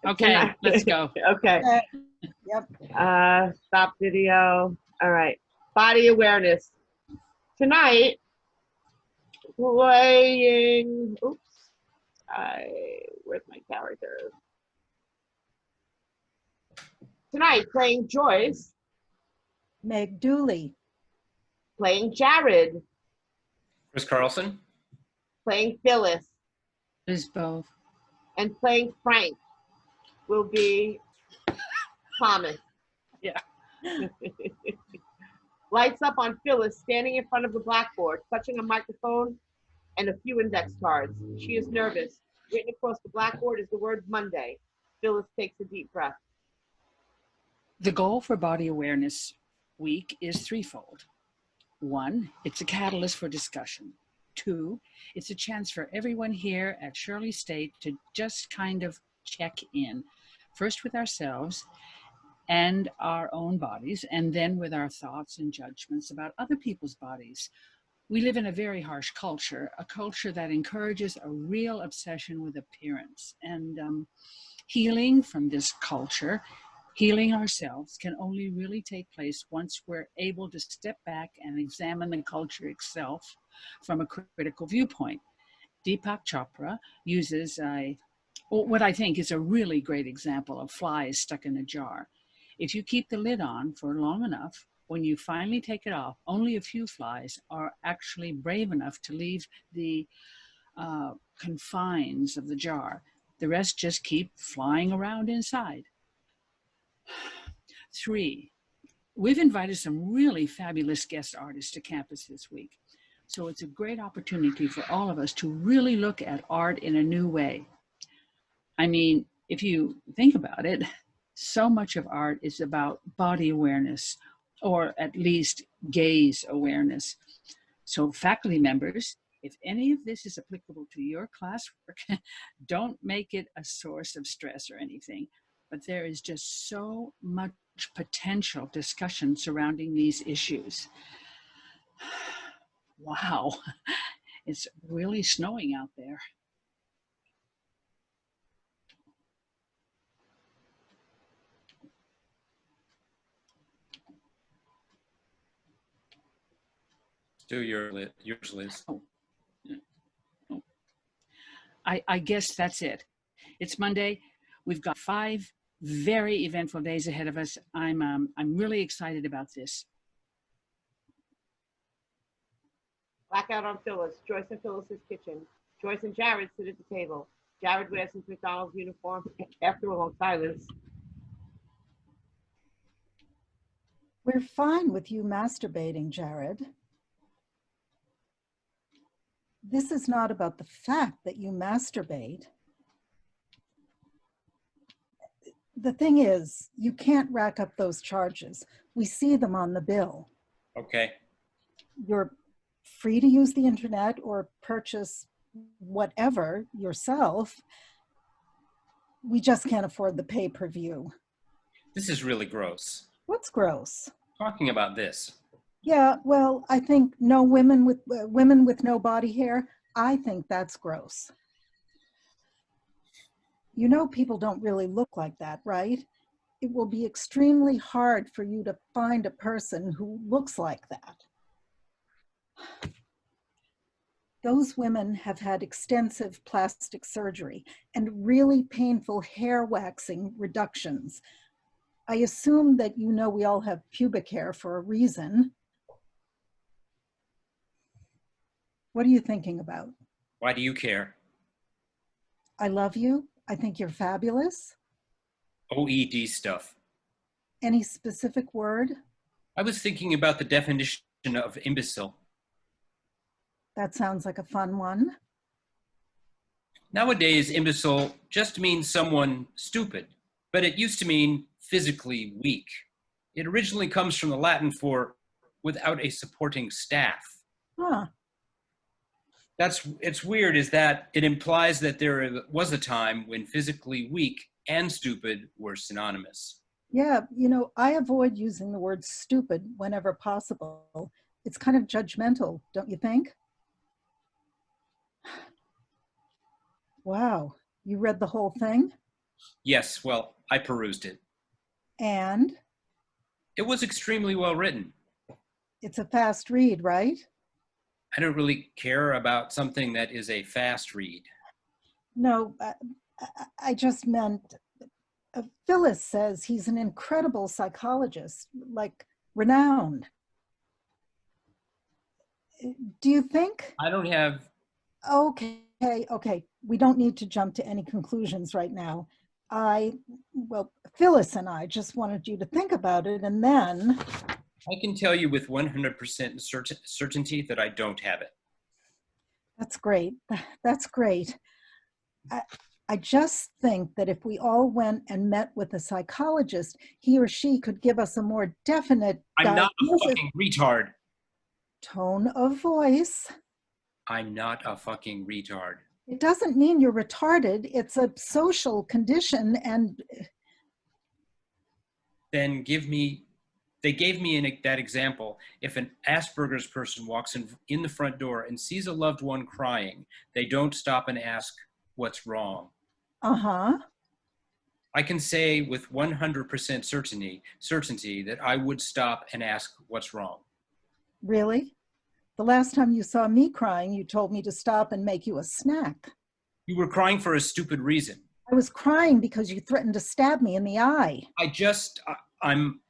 Okay, let's go. Okay. Yep. Stop video. All right. Body awareness. Tonight, playing. Oops. Where's my character? Tonight, playing Joyce. Meg Dooley. Playing Jared. Chris Carlson. Playing Phyllis. There's both. And playing Frank will be Thomas. Yeah. Lights up on Phyllis standing in front of the blackboard, clutching a microphone and a few index cards. She is nervous. Written across the blackboard is the word Monday. Phyllis takes a deep breath. The goal for Body Awareness Week is threefold. 1, it's a catalyst for discussion. 2, it's a chance for everyone here at Shirley State to just kind of check in, first with ourselves and our own bodies, and then with our thoughts and judgments about other people's bodies. We live in a very harsh culture, a culture that encourages a real obsession with appearance. And healing from this culture, healing ourselves, can only really take place once we're able to step back and examine the culture itself from a critical viewpoint. Deepak Chopra uses what I think is a really great example of flies stuck in a jar. If you keep the lid on for long enough, when you finally take it off, only a few flies are actually brave enough to leave the confines of the jar. The rest just keep flying around inside. 3, we've invited some really fabulous guest artists to campus this week. So it's a great opportunity for all of us to really look at art in a new way. I mean, if you think about it, so much of art is about body awareness, or at least gaze awareness. So faculty members, if any of this is applicable to your classwork, don't make it a source of stress or anything. But there is just so much potential discussion surrounding these issues. Wow, it's really snowing out there. Do yours, Liz. Oh. I guess that's it. It's Monday. We've got 5 very eventful days ahead of us. I'm really excited about this. Blackout on Phyllis. Joyce and Phyllis's kitchen. Joyce and Jared sit at the table. Jared wears his McDonald's uniform after a long silence. We're fine with you masturbating, Jared. This is not about the fact that you masturbate. The thing is, you can't rack up those charges. We see them on the bill. Okay. You're free to use the internet or purchase whatever yourself. We just can't afford the pay-per-view. This is really gross. What's gross? Talking about this. Yeah, well, I think no women with no body hair, I think that's gross. You know, people don't really look like that, right? It will be extremely hard for you to find a person who looks like that. Those women have had extensive plastic surgery and really painful hair waxing reductions. I assume that you know we all have pubic hair for a reason. What are you thinking about? Why do you care? I love you. I think you're fabulous. OED stuff. Any specific word? I was thinking about the definition of imbecile. That sounds like a fun one. Nowadays, imbecile just means someone stupid, but it used to mean physically weak. It originally comes from the Latin for without a supporting staff. Huh. It's weird is that it implies that there was a time when physically weak and stupid were synonymous. Yeah, you know, I avoid using the word stupid whenever possible. It's kind of judgmental, don't you think? Wow, you read the whole thing? Yes, well, I perused it. And It was extremely well written. it's a fast read, right? I don't really care about something that is a fast read. No, I just meant Phyllis says he's an incredible psychologist, like renowned. Do you think? I don't have, Okay, okay. We don't need to jump to any conclusions right now. Well, Phyllis and I just wanted you to think about it, and then I can tell you with 100% certainty that I don't have it. that's great. That's great. I just think that if we all went and met with a psychologist, he or she could give us a more definite I'm not a diagnosis. fucking retard. Tone of voice. I'm not a fucking retard. It doesn't mean you're retarded. It's a social condition, and Then they gave me that example. If an Asperger's person walks in the front door and sees a loved one crying, they don't stop and ask what's wrong. uh-huh. I can say with 100% certainty that I would stop and ask what's wrong. Really? The last time you saw me crying, you told me to stop and make you a snack. You were crying for a stupid reason. I was crying because you threatened to stab me in the eye. I'm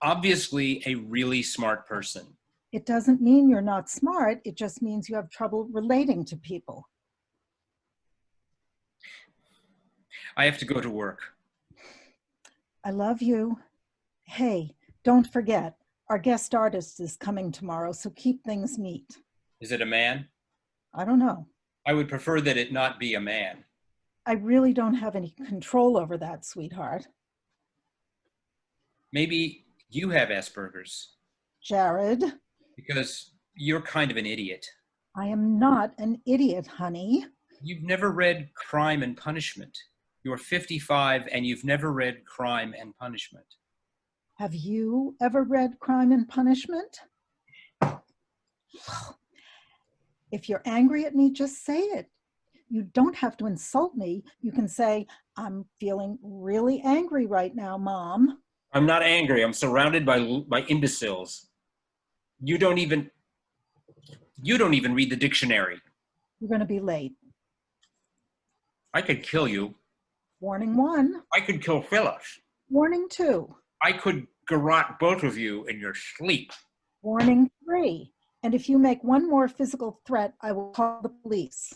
obviously a really smart person. It doesn't mean you're not smart. It just means you have trouble relating to people. I have to go to work. I love you. Hey, don't forget, our guest artist is coming tomorrow, so keep things neat. Is it a man? I don't know. I would prefer that it not be a man. I really don't have any control over that, sweetheart. Maybe you have Asperger's Jared, because you're kind of an idiot. I am not an idiot, honey. You've never read Crime and Punishment. You're 55 and you've never read Crime and Punishment. Have you ever read Crime and Punishment? If you're angry at me, just say it. You don't have to insult me. You can say, I'm feeling really angry right now, Mom. I'm not angry. I'm surrounded by imbeciles. You don't even read the dictionary. You're going to be late. I could kill you. Warning 1. I could kill Phyllis. Warning 2. I could garrote both of you in your sleep. Warning 3. And if you make one more physical threat, I will call the police.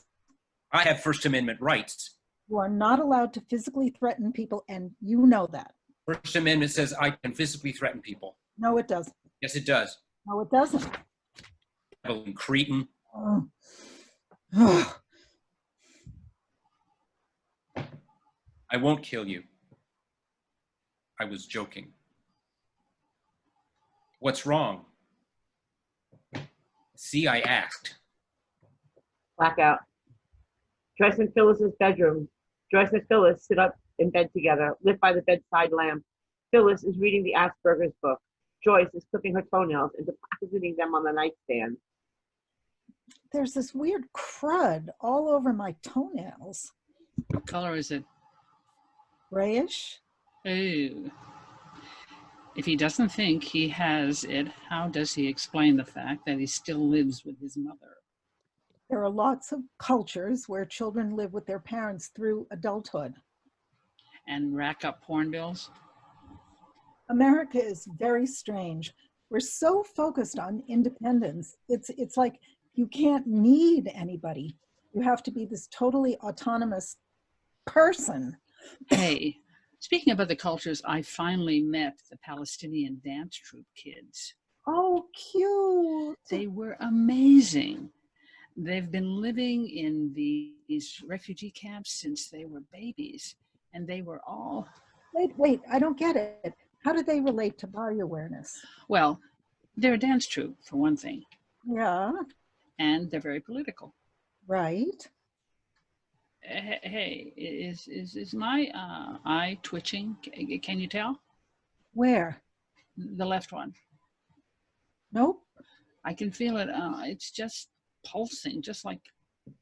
I have First Amendment rights. You are not allowed to physically threaten people, and you know that. First Amendment says I can physically threaten people. No, it doesn't. Yes, it does. No, it doesn't. Evelyn Cretin. Oh. I won't kill you. I was joking. What's wrong? See, I asked. Blackout. Joyce and Phyllis's bedroom. Joyce and Phyllis sit up in bed together, lit by the bedside lamp. Phyllis is reading the Asperger's book. Joyce is clipping her toenails and depositing them on the nightstand. There's this weird crud all over my toenails. What color is it? Grayish? Ooh. If he doesn't think he has it, how does he explain the fact that he still lives with his mother? There are lots of cultures where children live with their parents through adulthood. And rack up porn bills? America is very strange. We're so focused on independence. It's like you can't need anybody. You have to be this totally autonomous person. Hey, speaking of other cultures, I finally met the Palestinian dance troupe kids. Oh, cute. They were amazing. They've been living in these refugee camps since they were babies, and they were all, Wait, I don't get it. How do they relate to body awareness? well, they're a dance troupe, for one thing, Yeah, and they're very political. right. Hey, is my eye twitching? Can you tell? Where? The left one. Nope. I can feel it. It's just pulsing, just like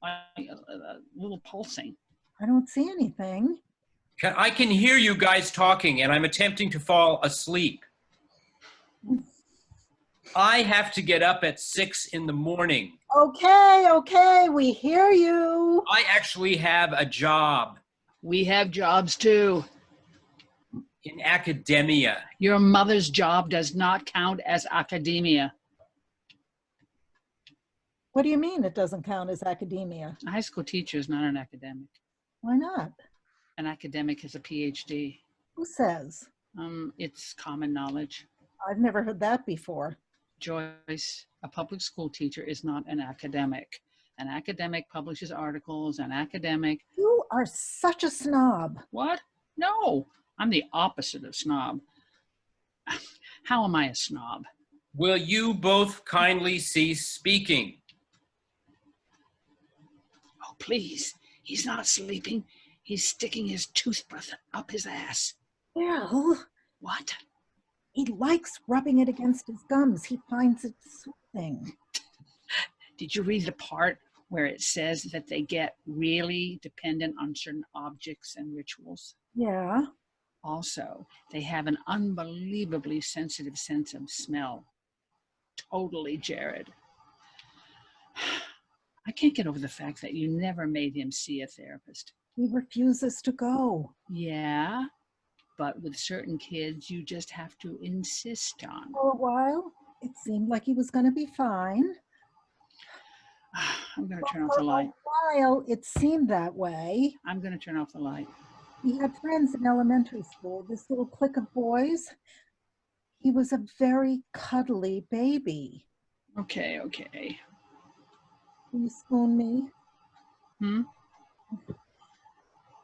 a little pulsing. I don't see anything. I can hear you guys talking, and I'm attempting to fall asleep. I have to get up at 6 in the morning. Okay, okay, we hear you. I actually have a job We have jobs too. in academia. Your mother's job does not count as academia. What do you mean it doesn't count as academia? A high school teacher is not an academic. Why not? An academic is a PhD. Who says? It's common knowledge. I've never heard that before. Joyce, a public school teacher is not an academic. An academic publishes articles. An academic, You are such a snob. what? No, I'm the opposite of snob. How am I a snob? Will you both kindly cease speaking? Oh, please. He's not sleeping. He's sticking his toothbrush up his ass. Well, What? he likes rubbing it against his gums. He finds it soothing. Did you read the part where it says that they get really dependent on certain objects and rituals? Yeah. Also, they have an unbelievably sensitive sense of smell. Totally, Jared. I can't get over the fact that you never made him see a therapist. He refuses to go. Yeah, but with certain kids, you just have to insist on. For a while, it seemed like he was going to be fine. I'm going to turn off the light. For a while, it seemed that way. I'm going to turn off the light. He had friends in elementary school, this little clique of boys. He was a very cuddly baby. Okay, okay. Will you spoon me? Hmm?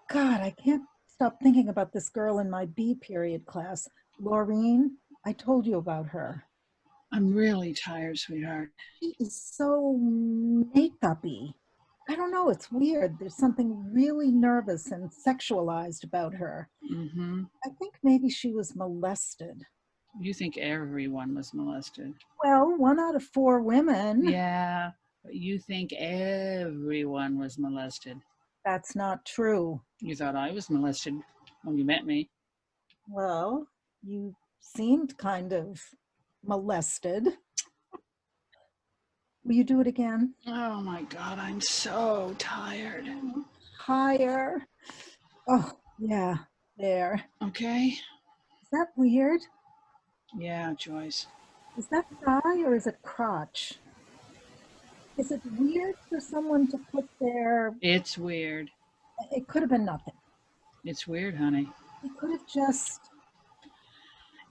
God, I can't stop thinking about this girl in my B period class. Laureen, I told you about her. I'm really tired, sweetheart. She is so makeup-y. I don't know, it's weird. There's something really nervous and sexualized about her. Mm-hmm. I think maybe she was molested. You think everyone was molested. Well, 1 out of 4 women. Yeah, but you think everyone was molested. That's not true. You thought I was molested when you met me. Well, you seemed kind of molested. Will you do it again? Oh my God, I'm so tired. Higher. Oh, yeah, there. Okay? Is that weird? Yeah, Joyce. Is that thigh or is it crotch? Is it weird for someone to put their, It's weird. it could have been nothing. It's weird, honey. He could have just,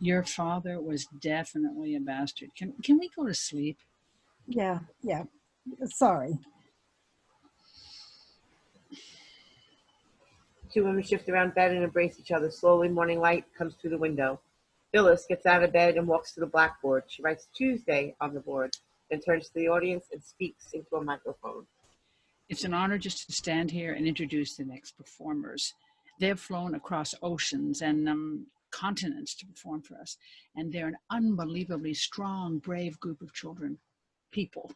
Your father was definitely a bastard. Can we go to sleep? yeah. Sorry. Two women shift around bed and embrace each other. Slowly, morning light comes through the window. Phyllis gets out of bed and walks to the blackboard. She writes Tuesday on the board, then turns to the audience and speaks into a microphone. It's an honor just to stand here and introduce the next performers. They have flown across oceans and continents to perform for us, and they're an unbelievably strong, brave group of children, people.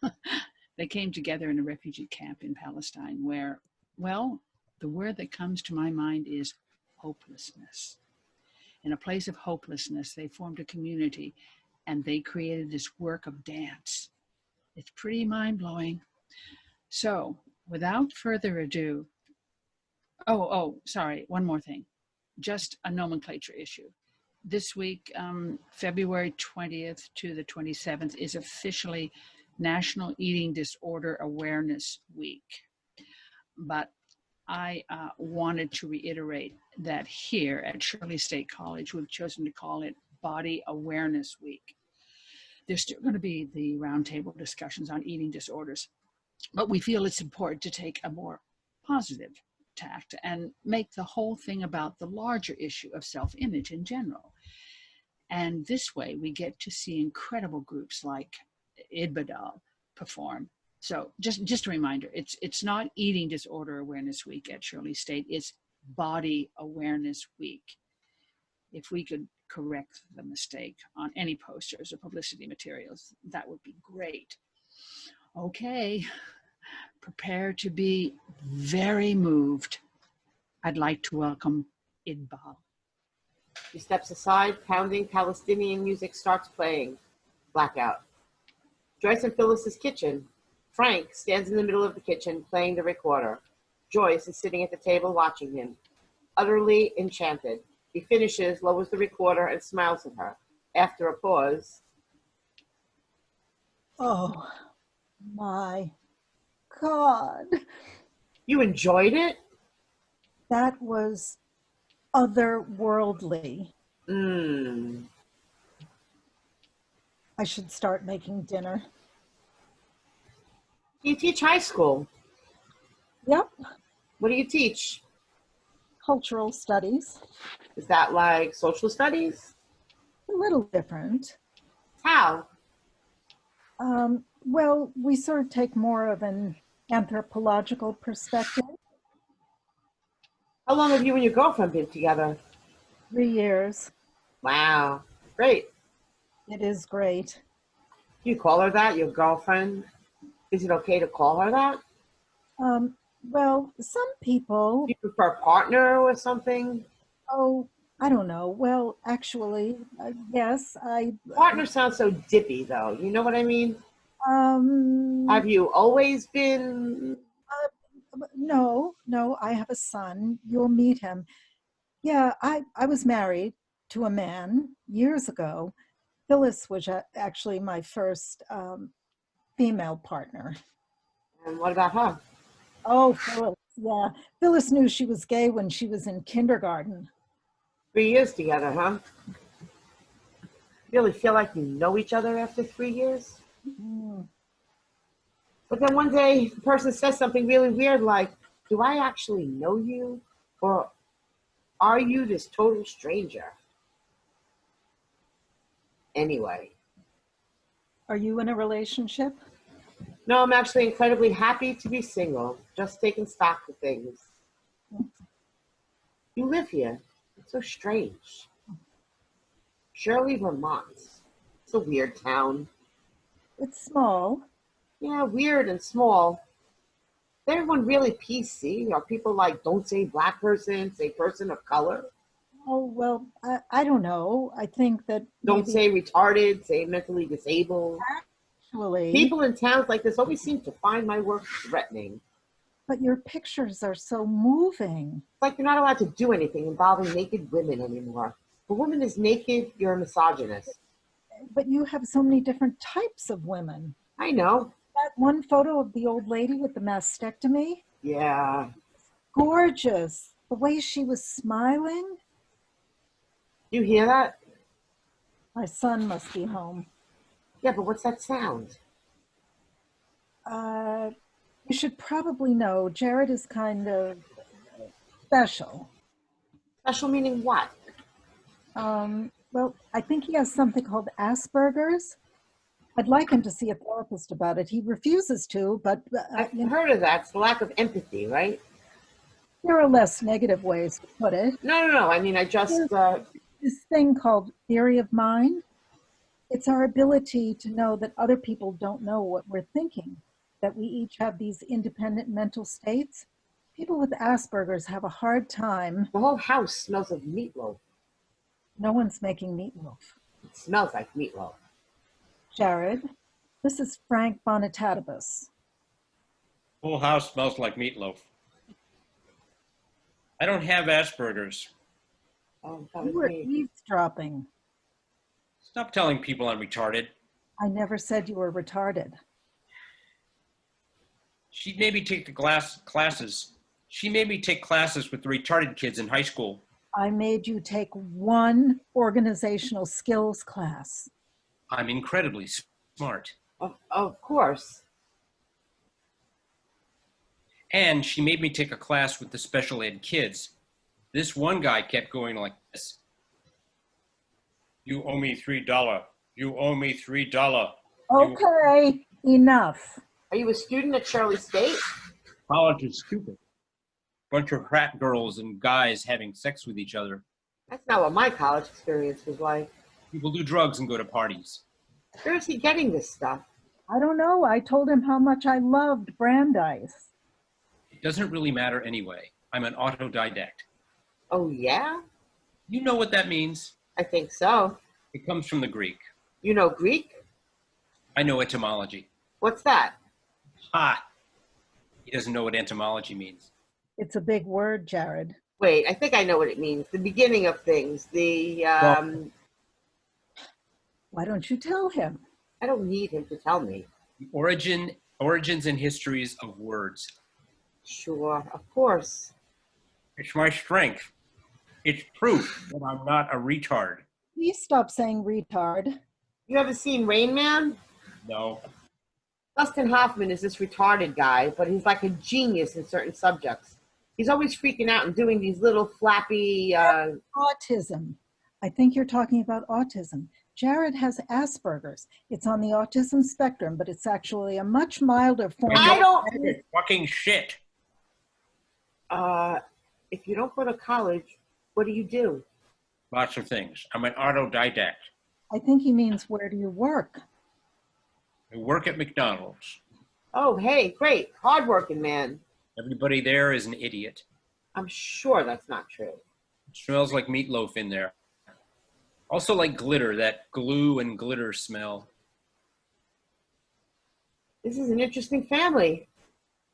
They came together in a refugee camp in Palestine where, well, the word that comes to my mind is hopelessness. In a place of hopelessness, they formed a community and they created this work of dance. It's pretty mind-blowing. So, without further ado, sorry, one more thing. Just a nomenclature issue. This week, February 20th to the 27th, is officially National Eating Disorder Awareness Week. But I wanted to reiterate that here at Shirley State College, we've chosen to call it Body Awareness Week. There's still going to be the roundtable discussions on eating disorders, but we feel it's important to take a more positive tact and make the whole thing about the larger issue of self-image in general. And this way we get to see incredible groups like Idbadal perform. So just a reminder, it's not Eating Disorder Awareness Week at Shirley State, it's Body Awareness Week. If we could correct the mistake on any posters or publicity materials, that would be great. Okay, prepare to be very moved. I'd like to welcome Idbal. She steps aside, pounding Palestinian music starts playing. Blackout. Joyce and Phyllis's kitchen. Frank stands in the middle of the kitchen playing the recorder. Joyce is sitting at the table watching him, utterly enchanted. He finishes, lowers the recorder, and smiles at her. After a pause, Oh my God. you enjoyed it? That was otherworldly. I should start making dinner. You teach high school. Yep, What do you teach? cultural studies. Is that like social studies? A little different. How? Well, we sort of take more of an anthropological perspective. How long have you and your girlfriend been together? 3 years. Wow. Great. It is great. Do you call her that, your girlfriend? Is it okay to call her that? Well, some people, Do you prefer partner or something? oh, I don't know. Well, actually, yes, Partner sounds so dippy, though. You know what I mean? um, Have you always been? no, I have a son. You'll meet him. Yeah, I was married to a man years ago. Phyllis was actually my first female partner. And what about her? Oh, Phyllis, yeah. Phyllis knew she was gay when she was in kindergarten. 3 years together, huh? Really feel like you know each other after 3 years? Mm. But then one day, the person says something really weird like, do I actually know you? Or are you this total stranger? Anyway. Are you in a relationship? No, I'm actually incredibly happy to be single, just taking stock of things. You live here. It's so strange. Shirley, Vermont. It's a weird town. It's small. Yeah, weird and small. Is everyone really PC? Are people like, don't say black person, say person of color? Oh, well, I don't know. I think that Don't maybe say retarded, say mentally disabled. actually, People in towns like this always seem to find my work threatening. but your pictures are so moving. It's like you're not allowed to do anything involving naked women anymore. If a woman is naked, you're a misogynist. But you have so many different types of women. I know. That one photo of the old lady with the mastectomy, Yeah. gorgeous. The way she was smiling. You hear that? My son must be home. Yeah, but what's that sound? You should probably know Jared is kind of special. Special meaning what? Well, I think he has something called Asperger's. I'd like him to see a therapist about it. He refuses to, but I've heard of that. It's the lack of empathy, right? there are less negative ways to put it. No. I mean, I just, This thing called theory of mind, it's our ability to know that other people don't know what we're thinking, that we each have these independent mental states. People with Asperger's have a hard time. the whole house smells of meatloaf. No one's making meatloaf. It smells like meatloaf. Jared, this is Frank Bonitatibus. Whole house smells like meatloaf. I don't have Asperger's. Oh, that You was were me. eavesdropping. Stop telling people I'm retarded. I never said you were retarded. She made me take the classes. She made me take classes with the retarded kids in high school. I made you take one organizational skills class. I'm incredibly smart. Of course. And she made me take a class with the special ed kids. This one guy kept going like this. You owe me $3. You owe me $3. Okay, enough. Are you a student at Shirley State? College is stupid. Bunch of frat girls and guys having sex with each other. That's not what my college experience was like. People do drugs and go to parties. Where is he getting this stuff? I don't know. I told him how much I loved Brandeis. It doesn't really matter anyway. I'm an autodidact. Oh, yeah? You know what that means? I think so. It comes from the Greek. You know Greek? I know etymology. What's that? Ha! He doesn't know what entomology means. It's a big word, Jared. Wait, I think I know what it means. The beginning of things. Why don't you tell him? I don't need him to tell me. Origins and histories of words. Sure, of course. It's my strength. It's proof that I'm not a retard. Please stop saying retard. You ever seen Rain Man? No. Dustin Hoffman is this retarded guy, but he's like a genius in certain subjects. He's always freaking out and doing these little flappy. Autism. I think you're talking about autism. Jared has Asperger's. It's on the autism spectrum, but it's actually a much milder form. I don't. Fucking shit. If you don't go to college, what do? Lots of things. I'm an autodidact. I think he means, where do you work? I work at McDonald's. Oh, hey, great. Hardworking man. Everybody there is an idiot. I'm sure that's not true. It smells like meatloaf in there. Also like glitter, that glue and glitter smell. This is an interesting family.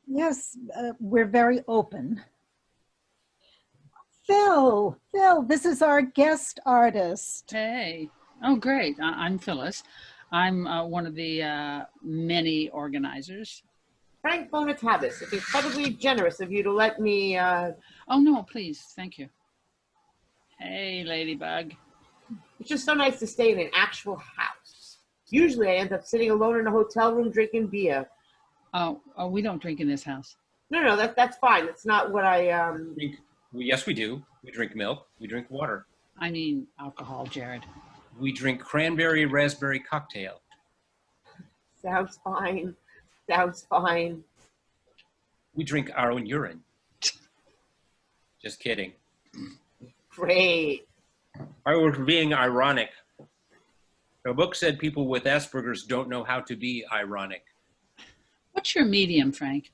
Yes, we're very open. Phil, this is our guest artist. Hey. Oh, great. I'm Phyllis. I'm one of the many organizers. Frank Bonatavis, it's incredibly generous of you to let me. Oh, no, please. Thank you. Hey, Ladybug. It's just so nice to stay in an actual house. Usually I end up sitting alone in a hotel room drinking beer. Oh, we don't drink in this house. No, that's fine. That's not what I. Yes, we do. We drink milk. We drink water. I mean alcohol, Jared. We drink cranberry raspberry cocktail. Sounds fine. Sounds fine. We drink our own urine. Just kidding. Great. I was being ironic. The book said people with Asperger's don't know how to be ironic. What's your medium, Frank?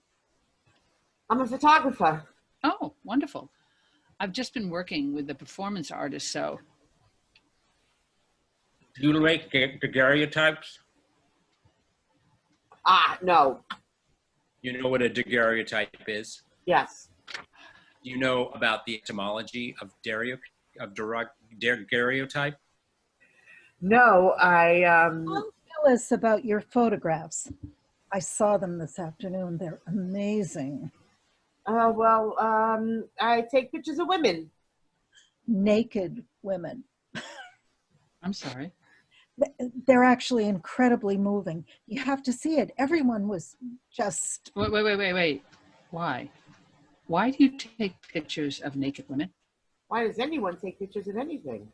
I'm a photographer. Oh, wonderful. I've just been working with the performance artist, so. Do you make daguerreotypes? No. You know what a daguerreotype is? Yes. Do you know about the etymology of daguerreotype? No, Tell us about your photographs. I saw them this afternoon. They're amazing. I take pictures of women. Naked women. I'm sorry. They're actually incredibly moving. You have to see it. Everyone was just... Wait. Why? Why do you take pictures of naked women? Why does anyone take pictures of anything?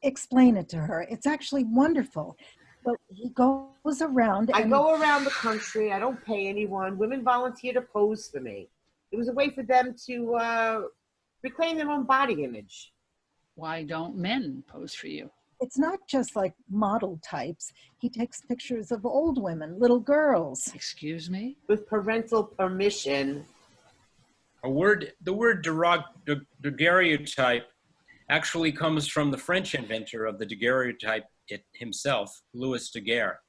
Explain it to her. It's actually wonderful. But he goes around I and... go around the country. I don't pay anyone. Women volunteer to pose for me. It was a way for them to reclaim their own body image. Why don't men pose for you? It's not just like model types. He takes pictures of old women, little girls. Excuse me? With parental permission. The word daguerreotype actually comes from the French inventor of the daguerreotype himself, Louis Daguerre.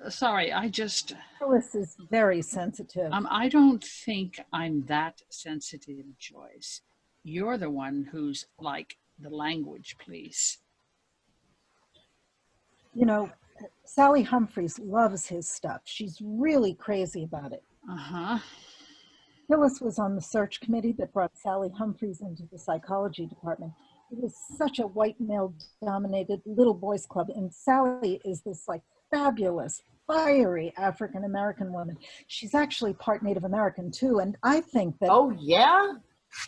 Sorry, I just... Phyllis is very sensitive. I don't think I'm that sensitive, Joyce. You're the one who's like the language police. You know, Sally Humphreys loves his stuff. She's really crazy about it. Uh-huh. Phyllis was on the search committee that brought Sally Humphreys into the psychology department. It was such a white male-dominated little boys club, and Sally is this like fabulous, fiery African-American woman. She's actually part Native American too, and I think that... Oh, yeah?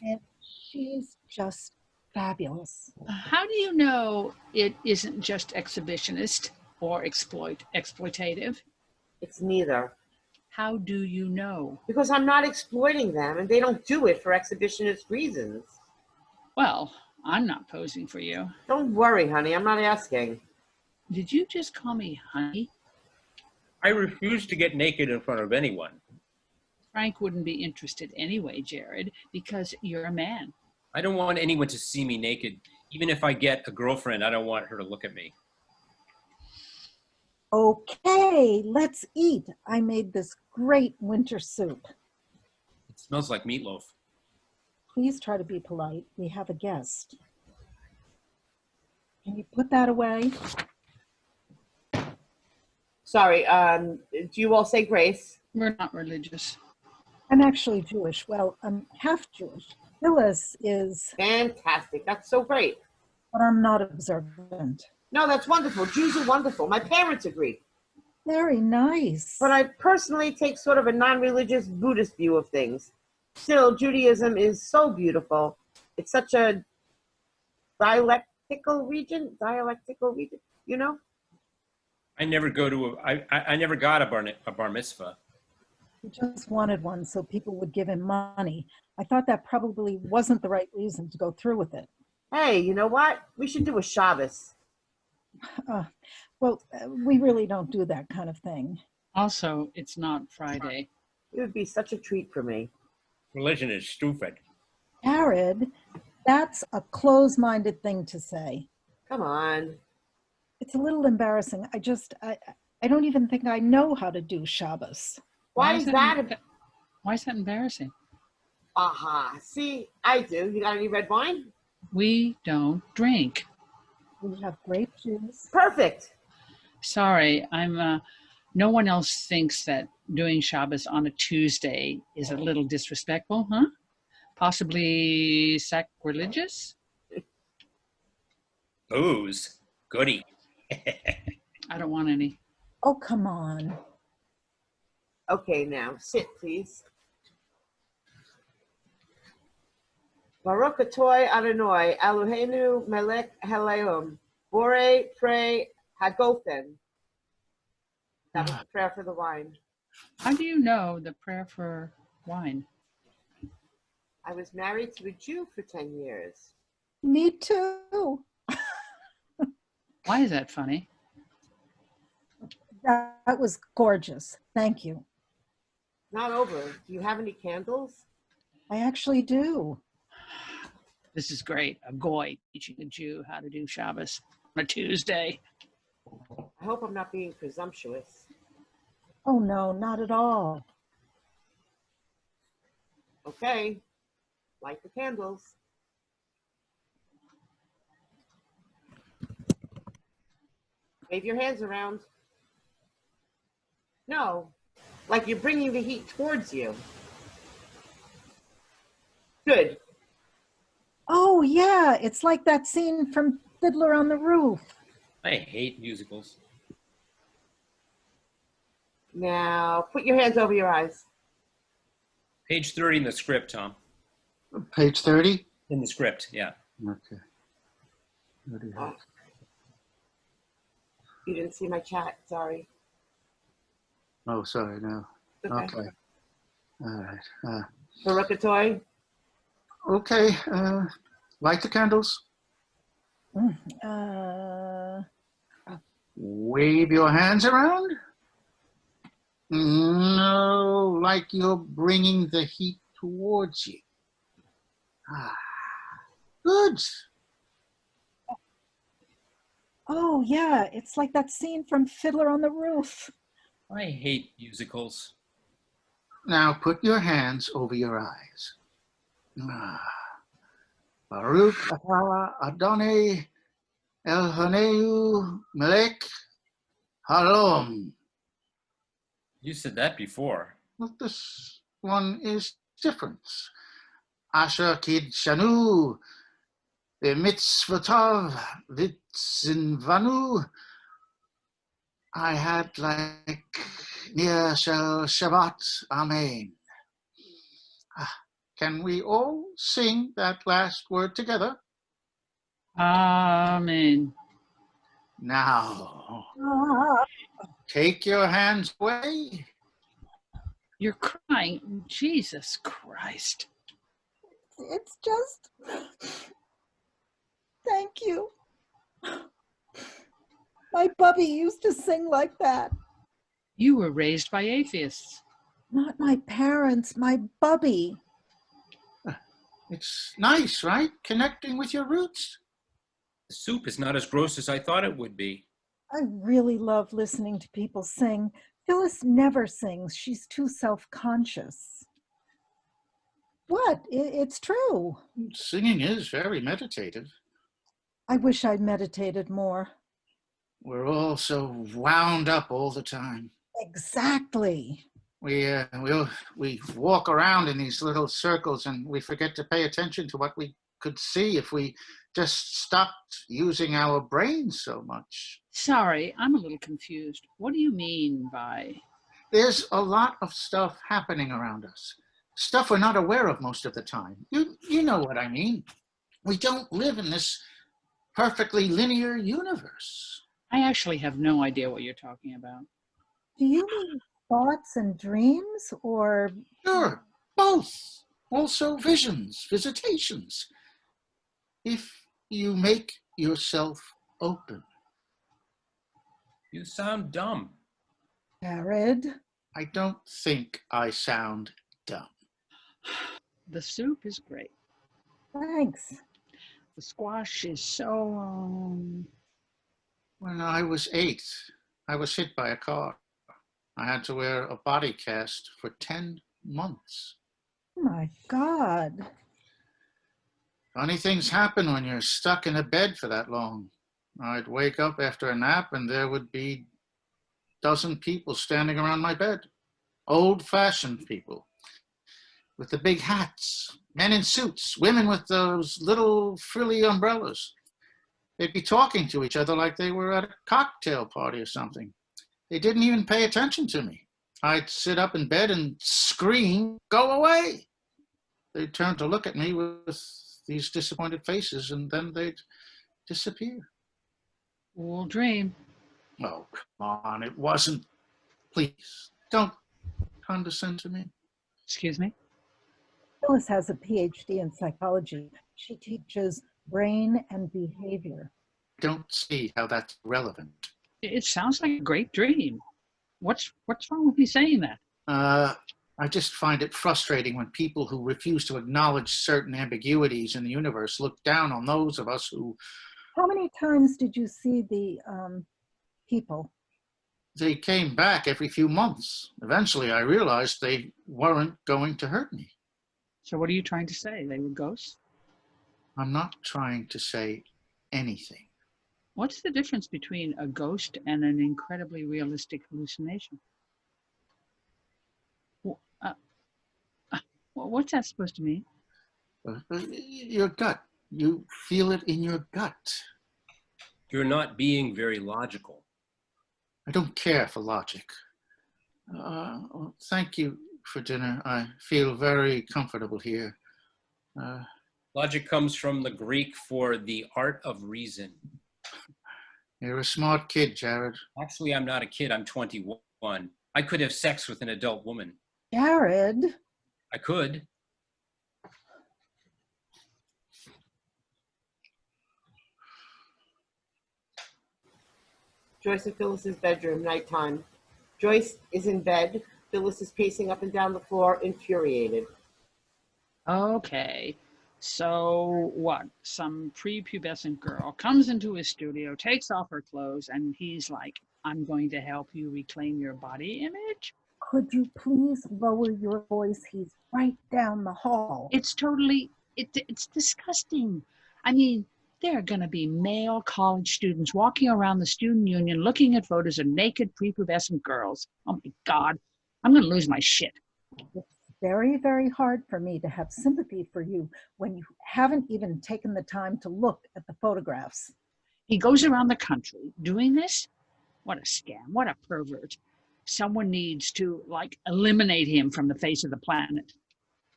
And she's just fabulous. How do you know it isn't just exhibitionist or exploitative? It's neither. How do you know? Because I'm not exploiting them, and they don't do it for exhibitionist reasons. Well, I'm not posing for you. Don't worry, honey. I'm not asking. Did you just call me honey? I refuse to get naked in front of anyone. Frank wouldn't be interested anyway, Jared, because you're a man. I don't want anyone to see me naked. Even if I get a girlfriend, I don't want her to look at me. Okay, let's eat. I made this great winter soup. It smells like meatloaf. Please try to be polite. We have a guest. Can you put that away? Sorry, do you all say grace? We're not religious. I'm actually Jewish. Well, I'm half Jewish. Phyllis is, Fantastic. That's so great. but I'm not observant. No, that's wonderful. Jews are wonderful. My parents agree. Very nice. But I personally take sort of a non-religious Buddhist view of things. Still, Judaism is so beautiful. It's such a dialectical region, you know? I never go to I never got a bar mitzvah. He just wanted one so people would give him money. I thought that probably wasn't the right reason to go through with it. Hey, you know what? We should do a Shabbos. We really don't do that kind of thing. Also, it's not Friday. It would be such a treat for me. Religion is stupid. Jared, that's a close-minded thing to say. Come on. It's a little embarrassing. I don't even think I know how to do Shabbos. Why is that? Why is that embarrassing? Aha. See, I do. You got any red wine? We don't drink. We have grape juice. Perfect. Sorry, no one else thinks that doing Shabbos on a Tuesday is a little disrespectful, huh? Possibly sacrilegious? Booze. Goody. I don't want any. Oh, come on. Okay, now sit, please. Baruch atoi Adonai, Eloheinu melech haolam, Bore pre hagofen. That was the prayer for the wine. How do you know the prayer for wine? I was married to a Jew for 10 years. Me too. Why is that funny? That was gorgeous. Thank you. Not over. Do you have any candles? I actually do. This is great. A goy teaching a Jew how to do Shabbos on a Tuesday. I hope I'm not being presumptuous. Oh, no, not at all. Okay. Light the candles. Wave your hands around. No, like you're bringing the heat towards you. Good. Oh, yeah, it's like that scene from Fiddler on the Roof. I hate musicals. Now, put your hands over your eyes. Page 30 in the script, Tom. Page 30? In the script, yeah. Okay. What do you have? You didn't see my chat, sorry. Oh, sorry, no. Okay. Okay. All right. Baruch atoi. Okay, light the candles. Wave your hands around. No, like you're bringing the heat towards you. Good. Oh, yeah, it's like that scene from Fiddler on the Roof. I hate musicals. Now put your hands over your eyes. Baruch atah Adonai Eloheinu melech haolam. You said that before. Well, this one is different. Asher kidshanu b'mitzvotav v'tzinvanu. I had like near shel Shabbat. Amen. Can we all sing that last word together? Amen. Now, Ah, take your hands away. You're crying. Jesus Christ. it's just, thank you. My bubby used to sing like that. You were raised by atheists. Not my parents, my bubby. It's nice, right? Connecting with your roots. The soup is not as gross as I thought it would be. I really love listening to people sing. Phyllis never sings. She's too self-conscious. What? It's true. Singing is very meditative. I wish I'd meditated more. We're all so wound up all the time. Exactly. We walk around in these little circles and we forget to pay attention to what we could see if we just stopped using our brains so much. Sorry, I'm a little confused. What do you mean by... There's a lot of stuff happening around us, stuff we're not aware of most of the time. You know what I mean. We don't live in this perfectly linear universe. I actually have no idea what you're talking about. Do you mean thoughts and dreams, or... Sure, both. Also visions, visitations. If you make yourself open. You sound dumb. Jared? I don't think I sound dumb. The soup is great. Thanks. The squash is so... When I was 8, I was hit by a car. I had to wear a body cast for 10 months. Oh my God. Funny things happen when you're stuck in a bed for that long. I'd wake up after a nap and there would be a dozen people standing around my bed. Old-fashioned people with the big hats, men in suits, women with those little frilly umbrellas. They'd be talking to each other like they were at a cocktail party or something. They didn't even pay attention to me. I'd sit up in bed and scream, "Go away!" They'd turn to look at me with these disappointed faces, and then they'd disappear. Cool dream. Oh, come on, it wasn't. Please, don't condescend to me. Excuse me? Phyllis has a PhD in psychology. She teaches brain and behavior. Don't see how that's relevant. It sounds like a great dream. What's wrong with me saying that? I just find it frustrating when people who refuse to acknowledge certain ambiguities in the universe look down on those of us who... How many times did you see the people? They came back every few months. Eventually, I realized they weren't going to hurt me. So what are you trying to say? They were ghosts? I'm not trying to say anything. What's the difference between a ghost and an incredibly realistic hallucination? What's that supposed to mean? Your gut. You feel it in your gut. You're not being very logical. I don't care for logic. Well, thank you for dinner. I feel very comfortable here. Logic comes from the Greek for the art of reason. You're a smart kid, Jared. Actually, I'm not a kid. I'm 21. I could have sex with an adult woman. Jared? I could. Joyce and Phyllis's bedroom, nighttime. Joyce is in bed. Phyllis is pacing up and down the floor, infuriated. Okay. So what? Some prepubescent girl comes into his studio, takes off her clothes, and he's like, "I'm going to help you reclaim your body image." Could you please lower your voice? He's right down the hall. It's totally, it's disgusting. I mean, there are going to be male college students walking around the student union looking at photos of naked prepubescent girls. Oh my God, I'm going to lose my shit. It's very, very hard for me to have sympathy for you when you haven't even taken the time to look at the photographs. He goes around the country doing this? What a scam, what a pervert. Someone needs to, like, eliminate him from the face of the planet.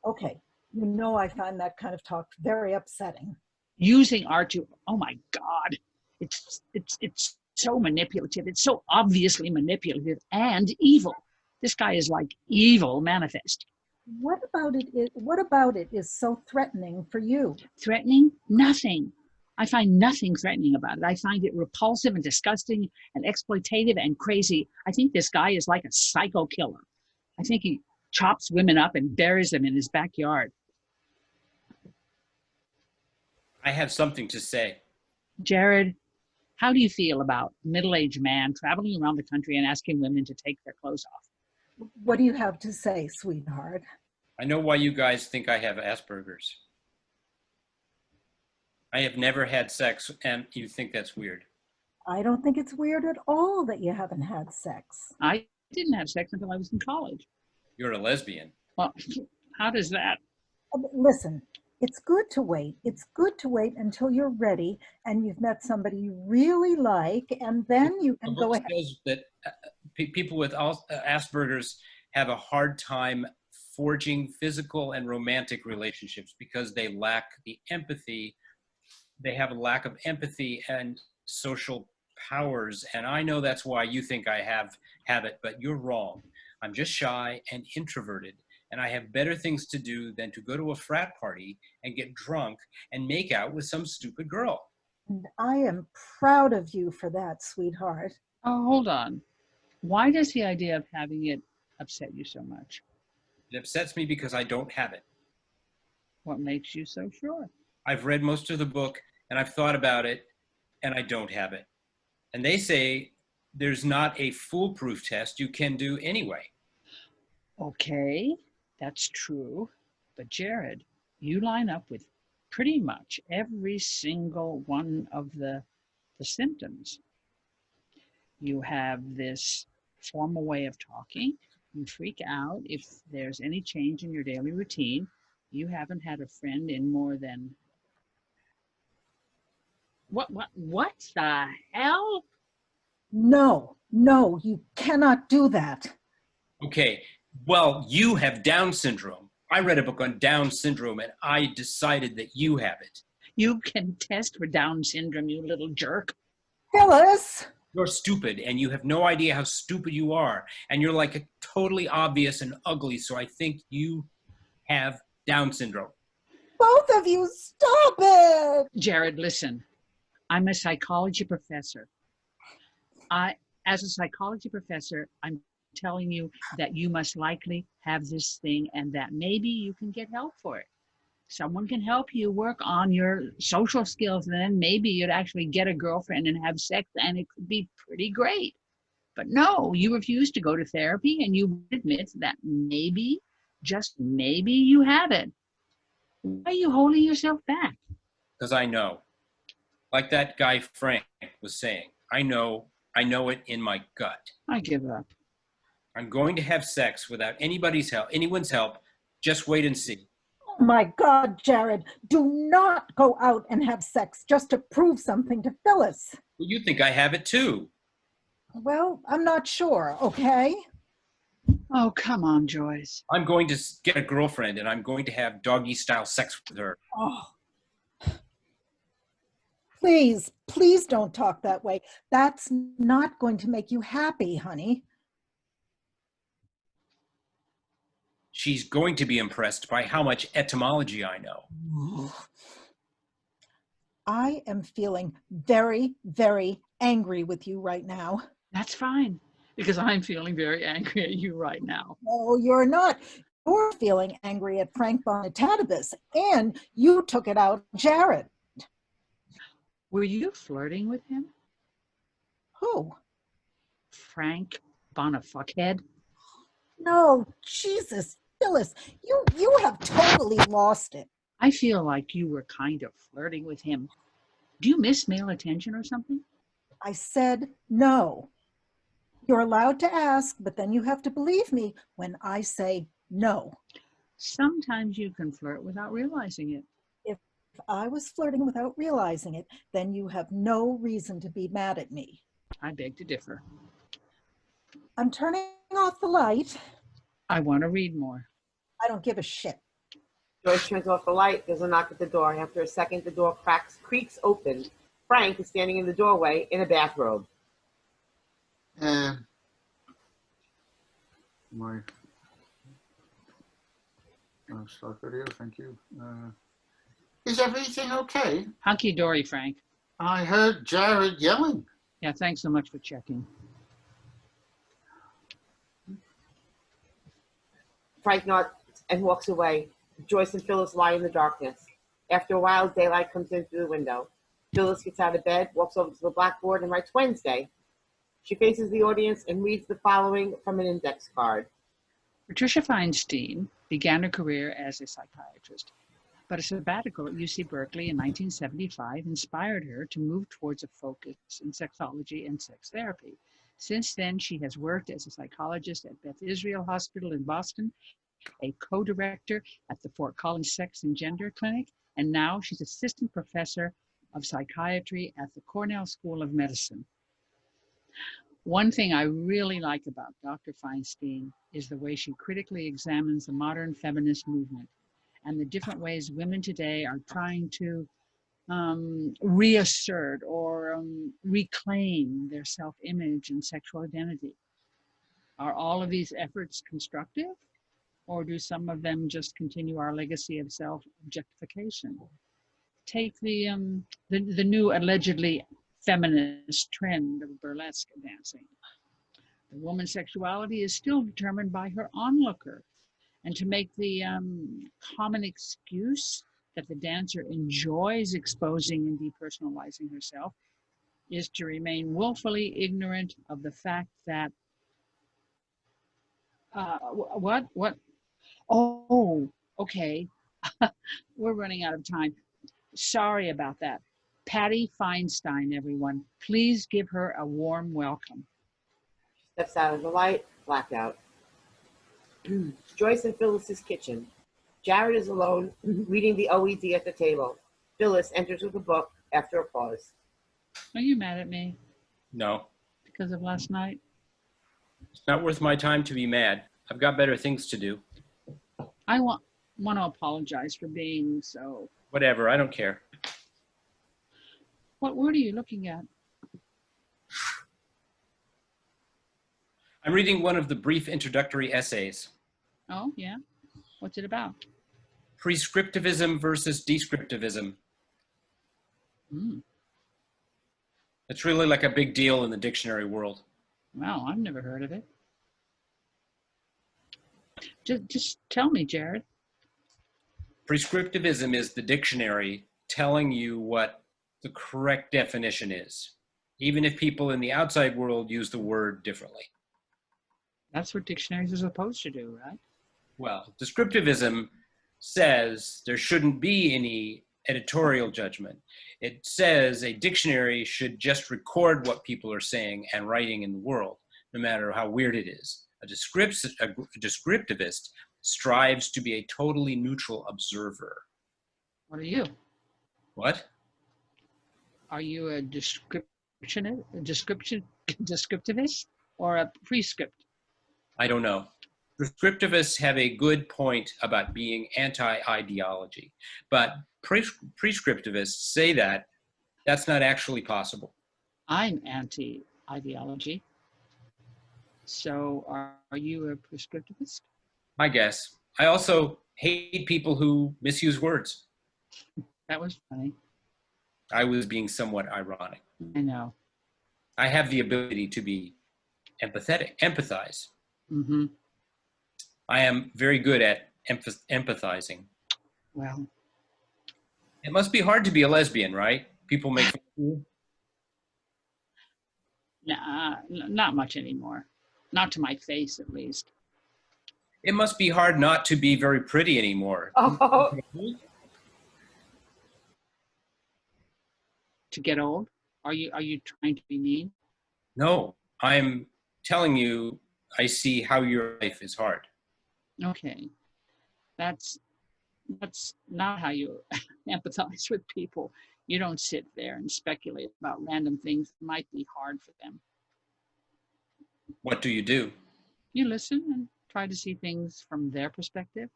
Okay, you know I find that kind of talk very upsetting. Using art to, oh my God, it's so manipulative. It's so obviously manipulative and evil. This guy is like evil manifest. What about it is so threatening for you? Threatening? Nothing. I find nothing threatening about it. I find it repulsive and disgusting and exploitative and crazy. I think this guy is like a psycho killer. I think he chops women up and buries them in his backyard. I have something to say. Jared, how do you feel about middle-aged man traveling around the country and asking women to take their clothes off? What do you have to say, sweetheart? I know why you guys think I have Asperger's. I have never had sex, and you think that's weird. I don't think it's weird at all that you haven't had sex. I didn't have sex until I was in college. You're a lesbian. Well, how does that? Listen, it's good to wait. It's good to wait until you're ready and you've met somebody you really like, and then you can The go book ahead. says that people with Asperger's have a hard time forging physical and romantic relationships because they lack the empathy. They have a lack of empathy and social powers. And I know that's why you think I have it, but you're wrong. I'm just shy and introverted, and I have better things to do than to go to a frat party and get drunk and make out with some stupid girl. And I am proud of you for that, sweetheart. Oh, hold on. Why does the idea of having it upset you so much? It upsets me because I don't have it. What makes you so sure? I've read most of the book and I've thought about it, and I don't have it. And they say there's not a foolproof test you can do anyway. Okay, that's true. But Jared, you line up with pretty much every single one of the symptoms. You have this formal way of talking. You freak out if there's any change in your daily routine. You haven't had a friend in more than what the hell? No, no, you cannot do that. Okay, well, you have Down syndrome. I read a book on Down syndrome and I decided that you have it. You can test for Down syndrome, you little jerk. Phyllis! You're stupid and you have no idea how stupid you are. And you're like totally obvious and ugly. So I think you have Down syndrome. Both of you, stop it! Jared, listen. I'm a psychology professor. As a psychology professor, I'm telling you that you must likely have this thing and that maybe you can get help for it. Someone can help you work on your social skills, and then maybe you'd actually get a girlfriend and have sex, and it could be pretty great. But no, you refuse to go to therapy, and you admit that maybe, just maybe, you have it. Why are you holding yourself back? Because I know. Like that guy Frank was saying, I know it in my gut. I give up. I'm going to have sex without anyone's help. Just wait and see. Oh my God, Jared, do not go out and have sex just to prove something to Phyllis. Well, you think I have it too. Well, I'm not sure, okay? Oh, come on, Joyce. I'm going to get a girlfriend and I'm going to have doggy style sex with her. Oh. Please, please don't talk that way. That's not going to make you happy, honey. She's going to be impressed by how much etymology I know. I am feeling very, very angry with you right now. That's fine, because I'm feeling very angry at you right now. No, you're not. You're feeling angry at Frank Bonitatis, and you took it out on Jared. Were you flirting with him? Who? Frank Bonafuckhead? No, Jesus, Phyllis, you have totally lost it. I feel like you were kind of flirting with him. Do you miss male attention or something? I said no. You're allowed to ask, but then you have to believe me when I say no. Sometimes you can flirt without realizing it. If I was flirting without realizing it, then you have no reason to be mad at me. I beg to differ. I'm turning off the light. I want to read more. I don't give a shit. Joyce turns off the light. There's a knock at the door. After a second, the door creaks open. Frank is standing in the doorway in a bathrobe. My start video, thank you. Is everything okay? Hunky dory, Frank. I heard Jared yelling. Yeah, thanks so much for checking. Frank nods and walks away. Joyce and Phyllis lie in the darkness. After a while, daylight comes in through the window. Phyllis gets out of bed, walks over to the blackboard, and writes Wednesday. She faces the audience and reads the following from an index card. Patricia Feinstein began her career as a psychiatrist, but a sabbatical at UC Berkeley in 1975 inspired her to move towards a focus in sexology and sex therapy. Since then, she has worked as a psychologist at Beth Israel Hospital in Boston, a co-director at the Fort Collins Sex and Gender Clinic, and now she's assistant professor of psychiatry at the Cornell School of Medicine. One thing I really like about Dr. Feinstein is the way she critically examines the modern feminist movement and the different ways women today are trying to reassert or reclaim their self-image and sexual identity. Are all of these efforts constructive, or do some of them just continue our legacy of self-objectification? Take the new allegedly feminist trend of burlesque dancing. The woman's sexuality is still determined by her onlooker, and to make the common excuse that the dancer enjoys exposing and depersonalizing herself is to remain willfully ignorant of the fact that what? Oh, okay. We're running out of time. Sorry about that. Patty Feinstein, everyone. Please give her a warm welcome. Steps out of the light, blackout. Joyce and Phyllis's kitchen. Jared is alone, reading the OED at the table. Phyllis enters with a book after a pause. Are you mad at me No, because of last night? it's not worth my time to be mad. I've got better things to do. I want to apologize for being so. Whatever, I don't care. What word are you looking at? I'm reading one of the brief introductory essays. Oh, yeah. What's it about? Prescriptivism versus descriptivism. Mm. It's really like a big deal in the dictionary world. Well, I've never heard of it. Just tell me, Jared. Prescriptivism is the dictionary telling you what the correct definition is, even if people in the outside world use the word differently. That's what dictionaries are supposed to do, right? Well, descriptivism says there shouldn't be any editorial judgment. It says a dictionary should just record what people are saying and writing in the world, no matter how weird it is. A descriptivist strives to be a totally neutral observer. What are you? What? Are you a descriptivist or a prescript? I don't know. Prescriptivists have a good point about being anti-ideology, but prescriptivists say that that's not actually possible. I'm anti-ideology. So are you a prescriptivist? I guess. I also hate people who misuse words. That was funny. I was being somewhat ironic. I know. I have the ability to be empathize. Mm-hmm. I am very good at empathizing. Well, It must be hard to be a lesbian, right? People make fun of you. nah, not much anymore. Not to my face, at least. It must be hard not to be very pretty anymore. Oh, To get old? Are you trying to be mean? No, I'm telling you, I see how your life is hard. Okay. That's not how you empathize with people. You don't sit there and speculate about random things that might be hard for them. What do you do? You listen and try to see things from their perspective.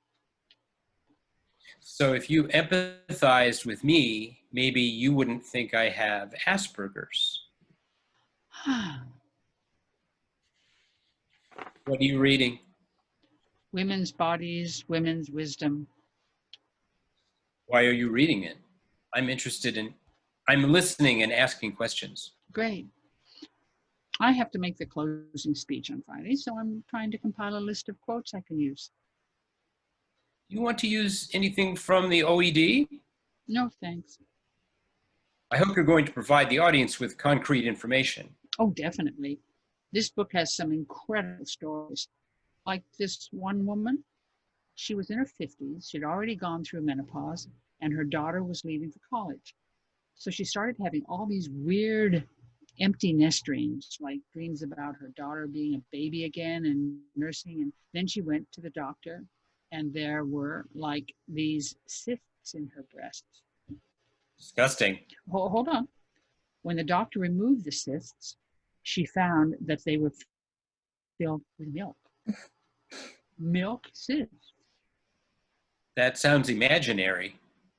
So if you empathized with me, maybe you wouldn't think I have Asperger's. What are you reading? Women's bodies, women's wisdom. Why are you reading it? I'm listening and asking questions. Great. I have to make the closing speech on Friday, so I'm trying to compile a list of quotes I can use. You want to use anything from the OED? No, thanks. I hope you're going to provide the audience with concrete information. Oh, definitely. This book has some incredible stories. Like this one woman, she was in her 50s. She'd already gone through menopause, and her daughter was leaving for college. So she started having all these weird empty nest dreams, like dreams about her daughter being a baby again and nursing. And then she went to the doctor, and there were like these cysts in her breasts. Disgusting. Hold on. When the doctor removed the cysts, she found that they were filled with milk. Milk cysts. That sounds imaginary.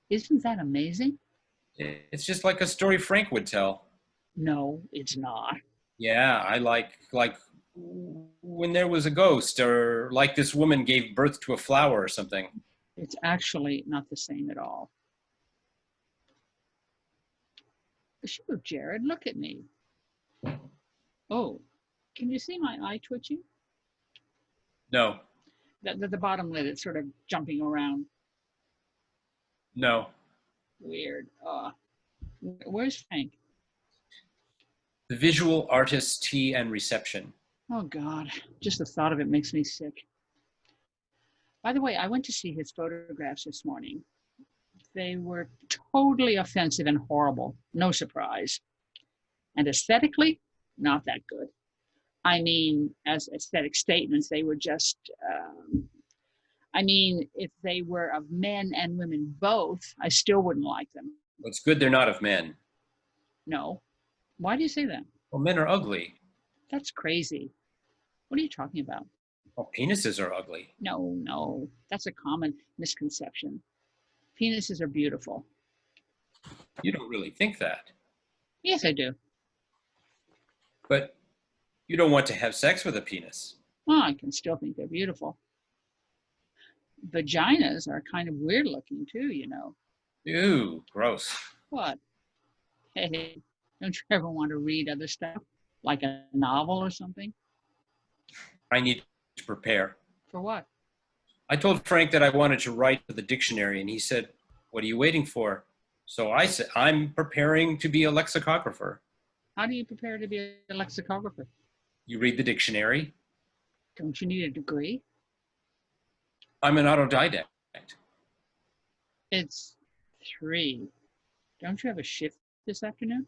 Isn't that amazing? It's just like a story Frank would tell. No, it's not. Yeah, I like when there was a ghost, or like this woman gave birth to a flower or something. It's actually not the same at all. Sure, Jared, look at me. Oh, can you see my eye twitching? No, The bottom lid, it's sort of jumping around. no. Weird. Where's Frank? The visual artist's tea and reception. Oh, God. Just the thought of it makes me sick. By the way, I went to see his photographs this morning. They were totally offensive and horrible. No surprise. And aesthetically, not that good. I mean, as aesthetic statements, they were just, if they were of men and women both, I still wouldn't like them. Well, it's good they're not of men. No. Why do you say that? Well, men are ugly. That's crazy. What are you talking about? Well, penises are ugly. No. That's a common misconception. Penises are beautiful. You don't really think that. Yes, I do. But you don't want to have sex with a penis. Well, I can still think they're beautiful. Vaginas are kind of weird looking too, you know. Ew, gross. What? Hey, don't you ever want to read other stuff? Like a novel or something? I need to prepare. For what? I told Frank that I wanted to write for the dictionary, and he said, "What are you waiting for?" So I said, "I'm preparing to be a lexicographer." How do you prepare to be a lexicographer? You read the dictionary. Don't you need a degree? I'm an autodidact. It's 3. Don't you have a shift this afternoon?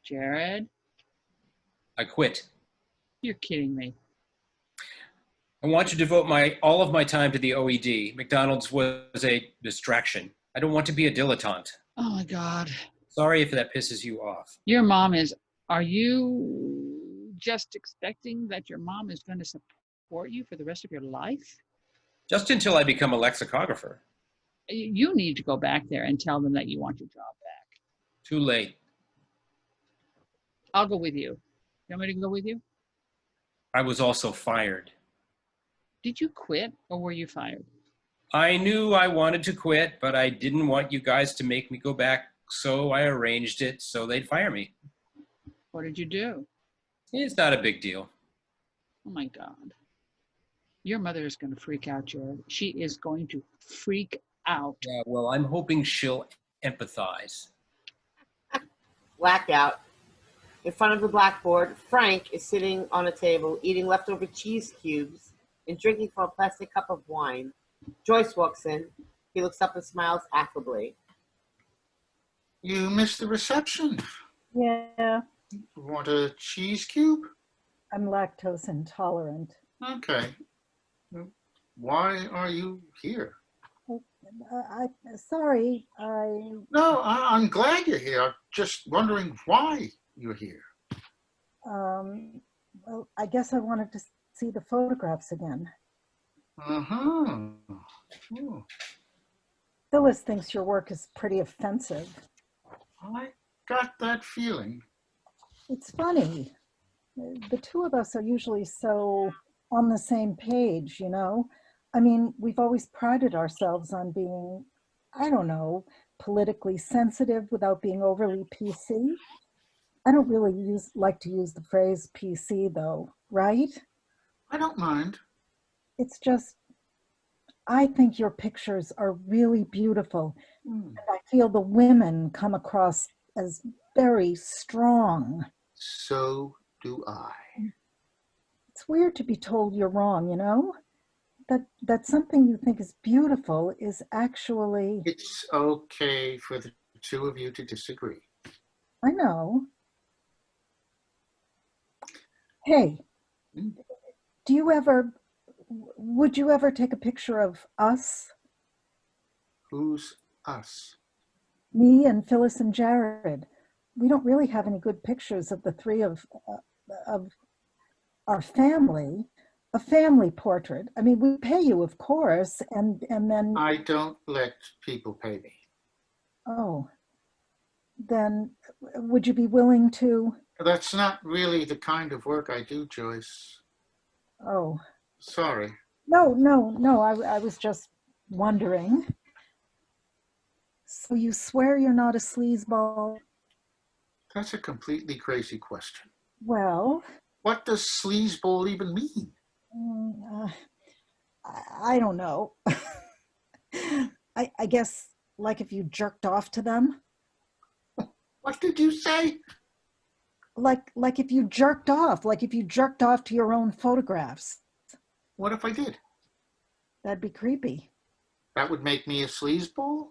Jared, I quit. you're kidding me. I want to devote all of my time to the OED. McDonald's was a distraction. I don't want to be a dilettante. Oh my God. Sorry if that pisses you off. Your mom is, are you just expecting that your mom is going to support you for the rest of your life? Just until I become a lexicographer. You need to go back there and tell them that you want your job back. Too late. I'll go with you. You want me to go with you? I was also fired. Did you quit or were you fired? I knew I wanted to quit, but I didn't want you guys to make me go back, so I arranged it so they'd fire me. What did you do? It's not a big deal. Oh my God. Your mother is going to freak out, Jared. She is going to freak out. Yeah, well, I'm hoping she'll empathize. Blackout. In front of the blackboard, Frank is sitting on a table eating leftover cheese cubes and drinking from a plastic cup of wine. Joyce walks in. He looks up and smiles affably. You missed the reception. Yeah, Want a cheese cube? I'm lactose intolerant. Okay. Why are you here? Sorry, No, I'm glad you're here. I'm just wondering why you're here. well, I guess I wanted to see the photographs again. Uh-huh. Oh, Phyllis thinks your work is pretty offensive. I got that feeling. It's funny. The two of us are usually so on the same page, you know? I mean, we've always prided ourselves on being, I don't know, politically sensitive without being overly PC. I don't really like to use the phrase PC though, right? I don't mind. It's just, I think your pictures are really beautiful, I feel the women come across as very strong. So do I. It's weird to be told you're wrong, you know? That something you think is beautiful is actually, It's okay for the two of you to disagree. I know. Hey, Hmm? would you ever take a picture of us, Who's us? me and Phyllis and Jared? We don't really have any good pictures of the three of our family, a family portrait. I mean, we pay you, of course, and then, I don't let people pay me. oh, then would you be willing to, That's not really the kind of work I do, Joyce. oh, Sorry. no, I was just wondering. So you swear you're not a sleazeball? That's a completely crazy question. Well, What does sleazeball even mean? mm, I don't know. I guess like if you jerked off to them, What did you say? like if you jerked off, like if you jerked off to your own photographs, What if I did? that'd be creepy. That would make me a sleazeball?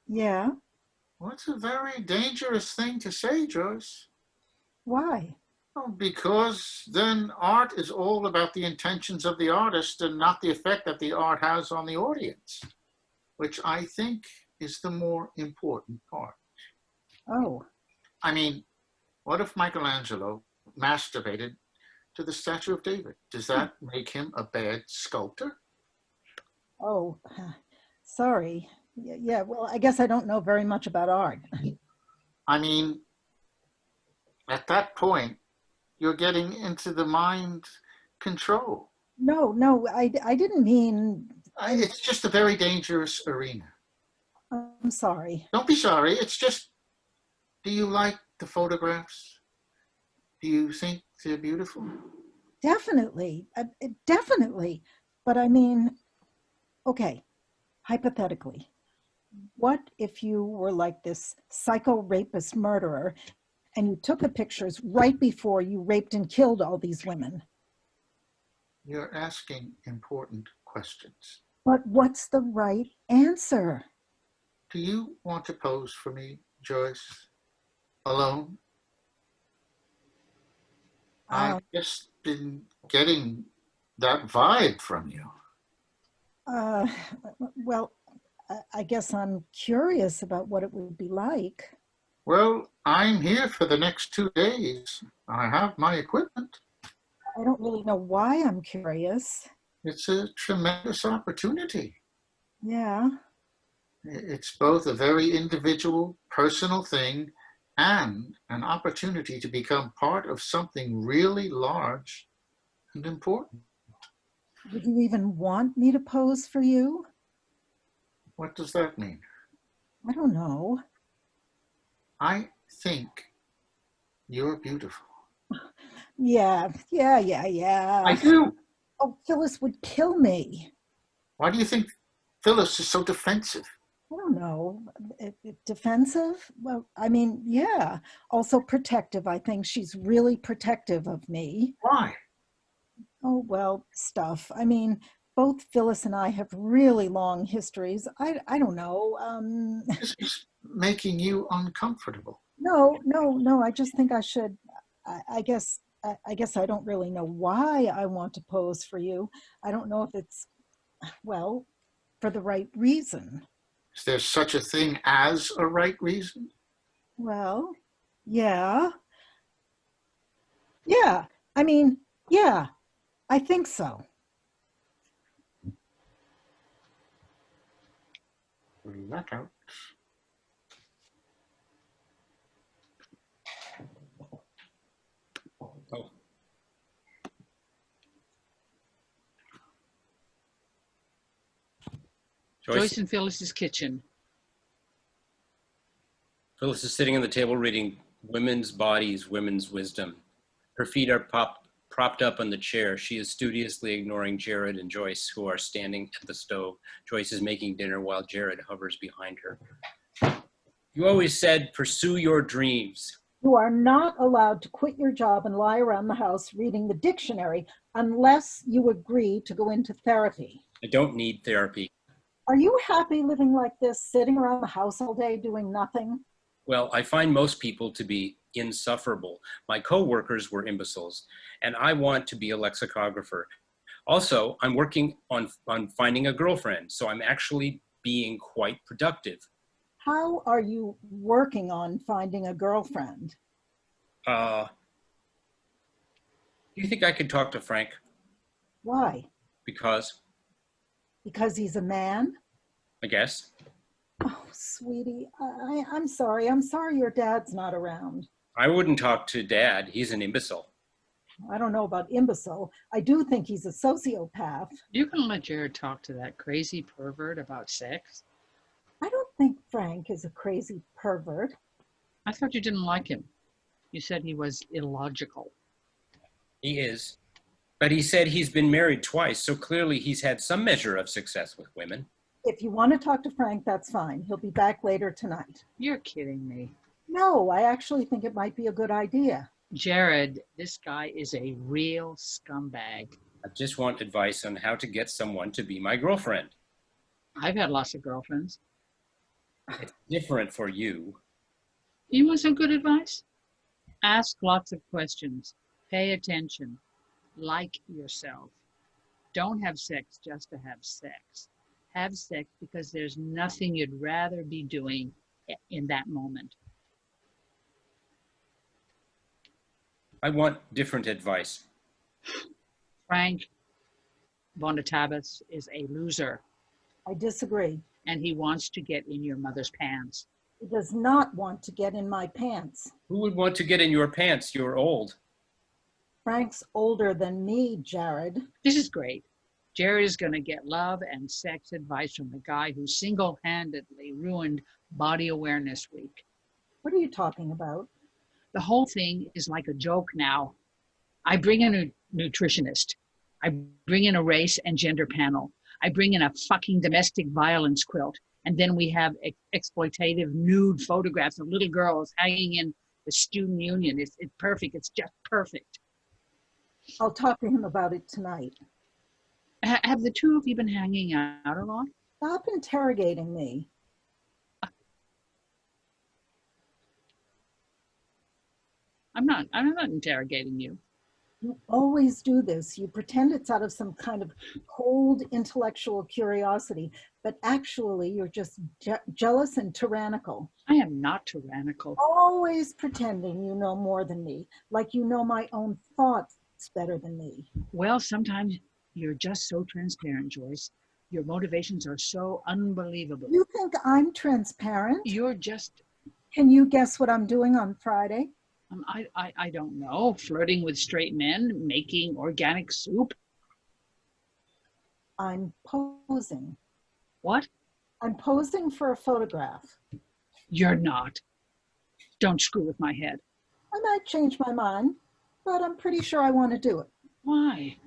Yeah. Well, that's a very dangerous thing to say, Joyce. Why? Well, because then art is all about the intentions of the artist and not the effect that the art has on the audience, which I think is the more important part. Oh, I mean, what if Michelangelo masturbated to the statue of David? Does that make him a bad sculptor? oh, sorry. Yeah, well, I guess I don't know very much about art. I mean, at that point, you're getting into the mind control. No, I didn't mean, It's just a very dangerous arena. I'm sorry. Don't be sorry. It's just, do you like the photographs? Do you think they're beautiful? Definitely, definitely. But I mean, okay, hypothetically, what if you were like this psycho rapist murderer and you took the pictures right before you raped and killed all these women? You're asking important questions. But what's the right answer? Do you want to pose for me, Joyce? Alone? Um, I've just been getting that vibe from you. uh, well, I guess I'm curious about what it would be like. Well, I'm here for the next 2 days. I have my equipment. I don't really know why I'm curious. It's a tremendous opportunity. Yeah. It's both a very individual, personal thing and an opportunity to become part of something really large and important. Would you even want me to pose for you? What does that mean? I don't know. I think you're beautiful. Yeah. I do. Oh, Phyllis would kill me. Why do you think Phyllis is so defensive? I don't know. Defensive? Well, I mean, yeah. Also protective. I think she's really protective of me. Why? Oh, well, stuff. I mean, both Phyllis and I have really long histories. I don't know. This is making you uncomfortable. No. I just think I should. I guess. I guess I don't really know why I want to pose for you. I don't know if it's, well, for the right reason. Is there such a thing as a right reason? Well, yeah. Yeah. I mean, yeah, I think so. That counts. Oh, Joyce and Phyllis's kitchen. Phyllis is sitting on the table reading Women's Bodies, Women's Wisdom. Her feet are Propped up on the chair, she is studiously ignoring Jared and Joyce, who are standing at the stove. Joyce is making dinner while Jared hovers behind her. You always said, pursue your dreams. You are not allowed to quit your job and lie around the house reading the dictionary unless you agree to go into therapy. I don't need therapy. Are you happy living like this, sitting around the house all day doing nothing? Well, I find most people to be insufferable. My co-workers were imbeciles, and I want to be a lexicographer. Also, I'm working on finding a girlfriend, so I'm actually being quite productive. How are you working on finding a girlfriend? Do you think I could talk to Frank? Why? Because, Because he's a man? I guess. Oh, sweetie, I'm sorry. I'm sorry your dad's not around. I wouldn't talk to Dad. He's an imbecile. I don't know about imbecile. I do think he's a sociopath. You can let Jared talk to that crazy pervert about sex. I don't think Frank is a crazy pervert. I thought you didn't like him. You said he was illogical. He is. But he said he's been married twice, so clearly he's had some measure of success with women. If you want to talk to Frank, that's fine. He'll be back later tonight. You're kidding me. No, I actually think it might be a good idea. Jared, this guy is a real scumbag. I just want advice on how to get someone to be my girlfriend. I've had lots of girlfriends. It's different for you. You want some good advice? Ask lots of questions. Pay attention. Like yourself. Don't have sex just to have sex. Have sex because there's nothing you'd rather be doing in that moment. I want different advice. Frank Bonatabas is a loser, I disagree. and he wants to get in your mother's pants. He does not want to get in my pants. Who would want to get in your pants? You're old. Frank's older than me, Jared. This is great. Jared is going to get love and sex advice from the guy who single-handedly ruined Body Awareness Week. What are you talking about? The whole thing is like a joke now. I bring in a nutritionist. I bring in a race and gender panel. I bring in a fucking domestic violence quilt. And then we have exploitative nude photographs of little girls hanging in the student union. It's perfect. It's just perfect. I'll talk to him about it tonight. Have the two of you been hanging out a lot? Stop interrogating me. I'm not interrogating you. You always do this. You pretend it's out of some kind of cold intellectual curiosity, but actually you're just jealous and tyrannical. I am not tyrannical. Always pretending you know more than me, like you know my own thoughts better than me. Well, sometimes you're just so transparent, Joyce. Your motivations are so unbelievable. You think I'm transparent? You're just, Can you guess what I'm doing on Friday? I don't know, flirting with straight men, making organic soup. I'm posing. What? I'm posing for a photograph. You're not. Don't screw with my head. I might change my mind, but I'm pretty sure I want to do it Why?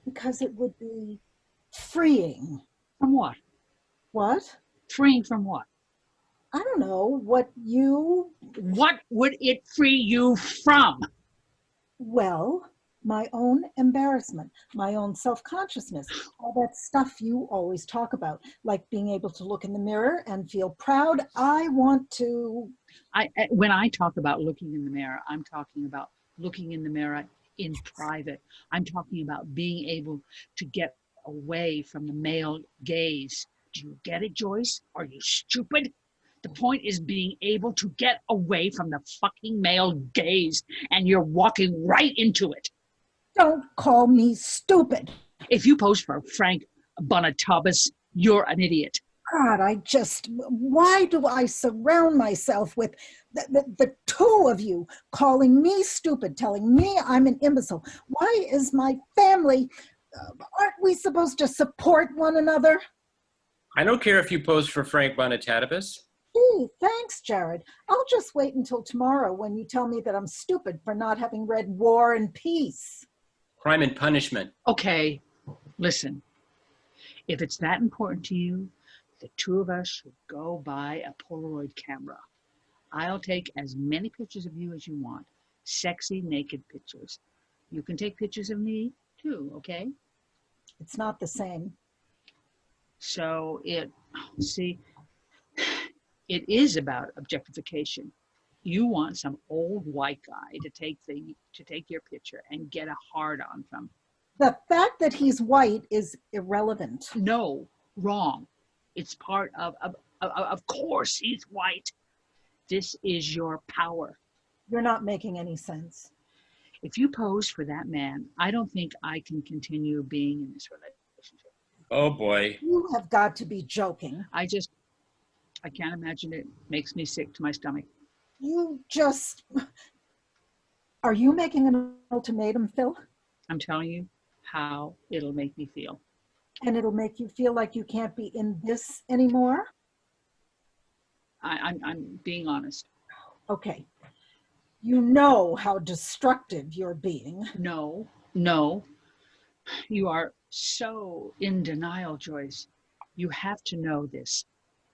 because it would be freeing. From what? What? Freeing from what? I don't know. What would it free you from? Well, my own embarrassment, my own self-consciousness, all that stuff you always talk about, like being able to look in the mirror and feel proud. I want to. When I talk about looking in the mirror, I'm talking about looking in the mirror in private. I'm talking about being able to get away from the male gaze. Do you get it, Joyce? Are you stupid? The point is being able to get away from the fucking male gaze, and you're walking right into it. Don't call me stupid. If you pose for Frank Bonatabas, you're an idiot. God, why do I surround myself with the two of you calling me stupid, telling me I'm an imbecile? Why is my family, aren't we supposed to support one another? I don't care if you pose for Frank Bonatabas. Gee, thanks, Jared. I'll just wait until tomorrow when you tell me that I'm stupid for not having read War and Peace. Crime and Punishment. Okay, listen. If it's that important to you, the two of us should go buy a Polaroid camera. I'll take as many pictures of you as you want. Sexy, naked pictures. You can take pictures of me too, okay? It's not the same. So see, it is about objectification. You want some old white guy to take your picture and get a hard on from. The fact that he's white is irrelevant. No, wrong. It's part of course he's white. This is your power. You're not making any sense. If you pose for that man, I don't think I can continue being in this relationship. Oh boy. You have got to be joking. I can't imagine it. Makes me sick to my stomach. Are you making an ultimatum, Phil? I'm telling you how it'll make me feel. And it'll make you feel like you can't be in this anymore? I'm being honest. Okay. You know how destructive you're being. No. You are so in denial, Joyce. You have to know this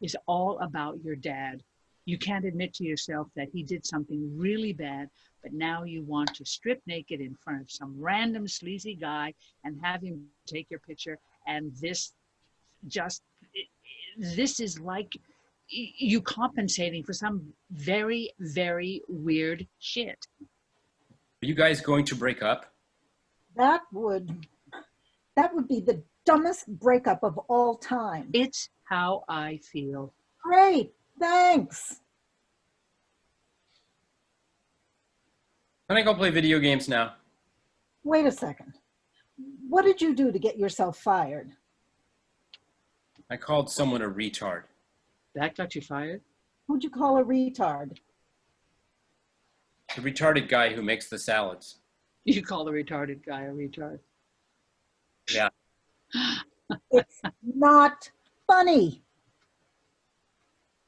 is all about your dad. You can't admit to yourself that he did something really bad, but now you want to strip naked in front of some random sleazy guy and have him take your picture. And this is like you compensating for some very, very weird shit. Are you guys going to break up? That would be the dumbest breakup of all time. It's how I feel. Great, thanks. Can I go play video games now? Wait a second. What did you do to get yourself fired? I called someone a retard. That got you fired? Who'd you call a retard? The retarded guy who makes the salads. You call the retarded guy a retard. Yeah. It's not funny.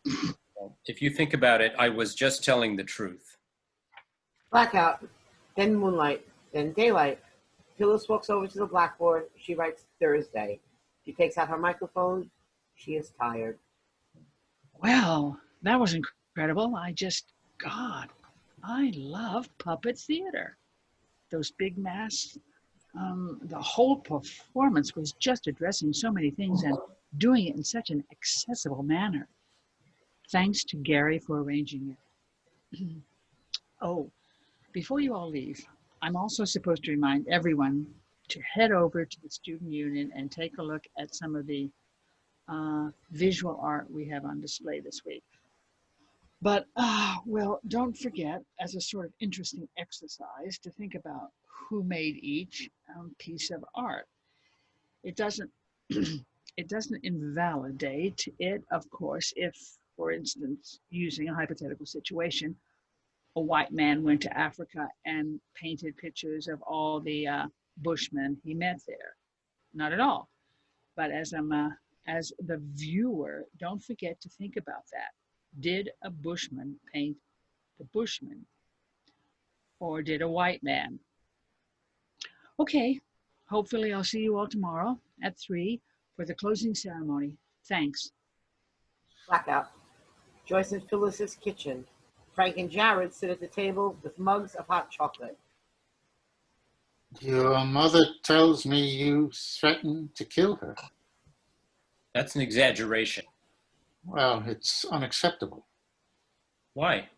Well, if you think about it, I was just telling the truth. Blackout, then moonlight, then daylight. Phyllis walks over to the blackboard. She writes Thursday. She takes out her microphone. She is tired. Well, that was incredible. God, I love puppet theater. Those big masks, the whole performance was just addressing so many things and doing it in such an accessible manner. Thanks to Gary for arranging it. Oh, before you all leave, I'm also supposed to remind everyone to head over to the Student Union and take a look at some of the visual art we have on display this week. But, well, don't forget, as a sort of interesting exercise, to think about who made each piece of art. It doesn't invalidate it, of course, if, for instance, using a hypothetical situation, a white man went to Africa and painted pictures of all the Bushmen he met there. Not at all. But as the viewer, don't forget to think about that. Did a Bushman paint the Bushmen? Or did a white man? Okay, hopefully I'll see you all tomorrow at 3 for the closing ceremony. Thanks. Blackout. Joyce and Phyllis's kitchen. Frank and Jared sit at the table with mugs of hot chocolate. Your mother tells me you threatened to kill her. That's an exaggeration. Well, it's unacceptable. Why?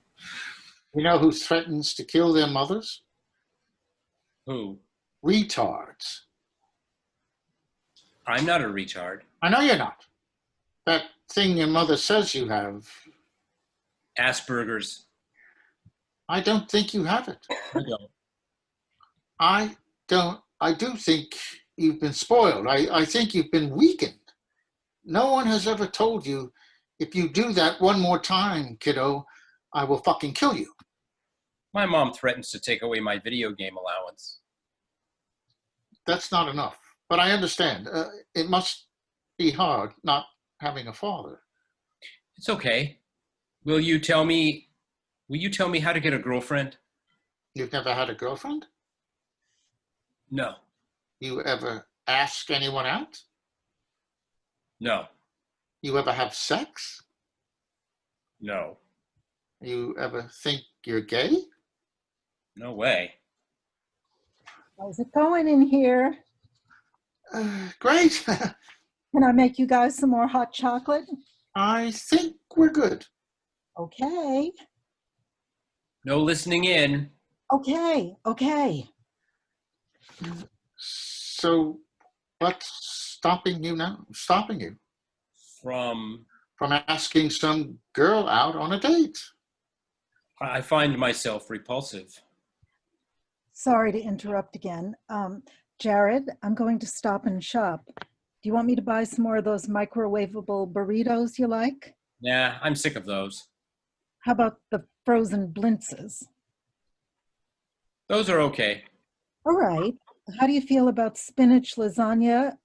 You know who threatens to kill their mothers? Who? Retards. I'm not a retard. I know you're not. That thing your mother says you have, Asperger's. I don't think you have it. I don't. I do think you've been spoiled. I think you've been weakened. No one has ever told you, if you do that one more time, kiddo, I will fucking kill you. My mom threatens to take away my video game allowance. That's not enough. But I understand. It must be hard not having a father. It's okay. Will you tell me how to get a girlfriend? You've never had a girlfriend? No, You ever ask anyone out? no, You ever have sex? no, You ever think you're gay? no way. How's it going in here? Great. Can I make you guys some more hot chocolate? I think we're good. Okay. No listening in. Okay. Okay. So what's stopping you now? Stopping you From from asking some girl out on a date? I find myself repulsive. Sorry to interrupt again. Jared, I'm going to Stop and Shop. Do you want me to buy some more of those microwavable burritos you like? Nah, I'm sick of those. How about the frozen blintzes? Those are okay. All right. How do you feel about spinach lasagna?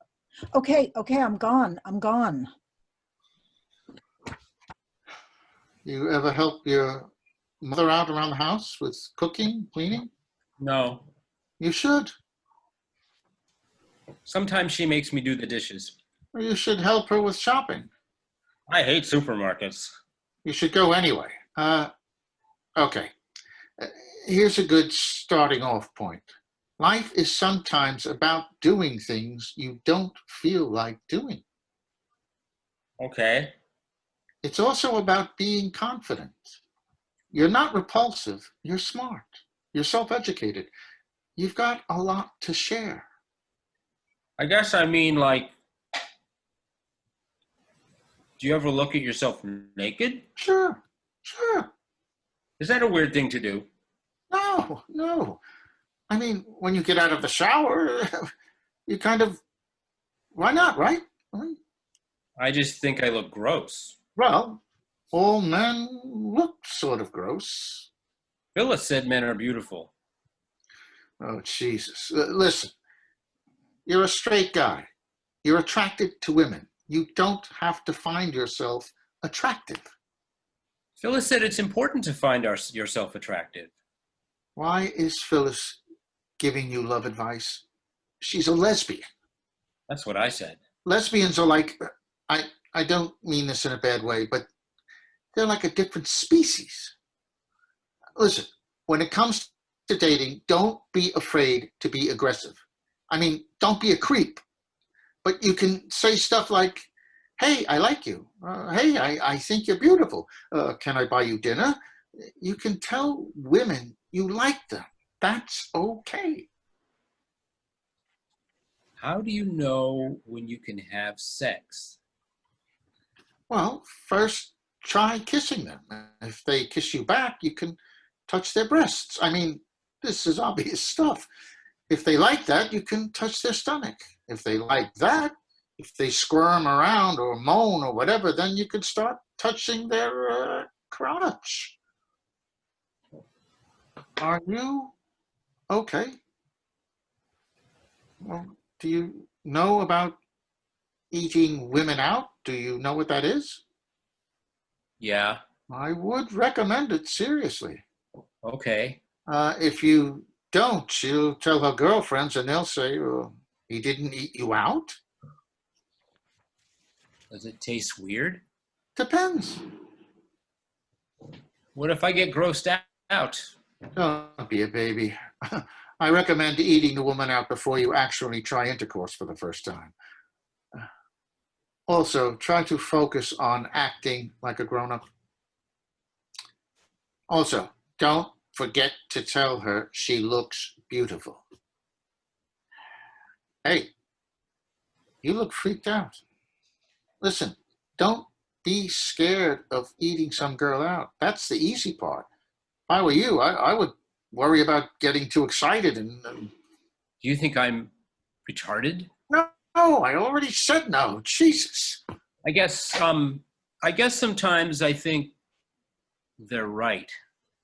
Okay, I'm gone. I'm gone. You ever help your mother out around the house with cooking, cleaning? No. You should. Sometimes she makes me do the dishes. Or you should help her with shopping. I hate supermarkets. You should go anyway. Okay. Uh, Here's a good starting off point. Life is sometimes about doing things you don't feel like doing. Okay. It's also about being confident. You're not repulsive, you're smart. You're self-educated. You've got a lot to share. I guess I mean, like, do you ever look at yourself naked? Sure. Is that a weird thing to do? No. I mean, when you get out of the shower, you kind of, why not, right? I just think I look gross. Well, all men look sort of gross. Phyllis said men are beautiful. Oh, Jesus. Listen, you're a straight guy. You're attracted to women. You don't have to find yourself attractive. Phyllis said it's important to find yourself attractive. Why is Phyllis giving you love advice? She's a lesbian. That's what I said. Lesbians are like, I don't mean this in a bad way, but they're like a different species. Listen, when it comes to dating, don't be afraid to be aggressive. I mean, don't be a creep, but you can say stuff like, hey, I like you. Hey, I think you're beautiful. Can I buy you dinner? You can tell women you like them. That's okay. How do you know when you can have sex? Well, first try kissing them. If they kiss you back, you can touch their breasts. I mean, this is obvious stuff. If they like that, you can touch their stomach. If they like that, if they squirm around or moan or whatever, then you could start touching their crotch. Are you okay? Well, do you know about eating women out? Do you know what that is? Yeah. I would recommend it seriously. Okay. If you don't, she'll tell her girlfriends and they'll say, well, he didn't eat you out. Does it taste weird? Depends. What if I get grossed out? Don't be a baby. I recommend eating the woman out before you actually try intercourse for the first time. Also, try to focus on acting like a grown-up. Also, don't forget to tell her she looks beautiful. Hey, you look freaked out. Listen, don't be scared of eating some girl out. That's the easy part. If I were you, I would worry about getting too excited and Do you think I'm retarded? no, I already said no. Jesus. I guess sometimes I think they're right.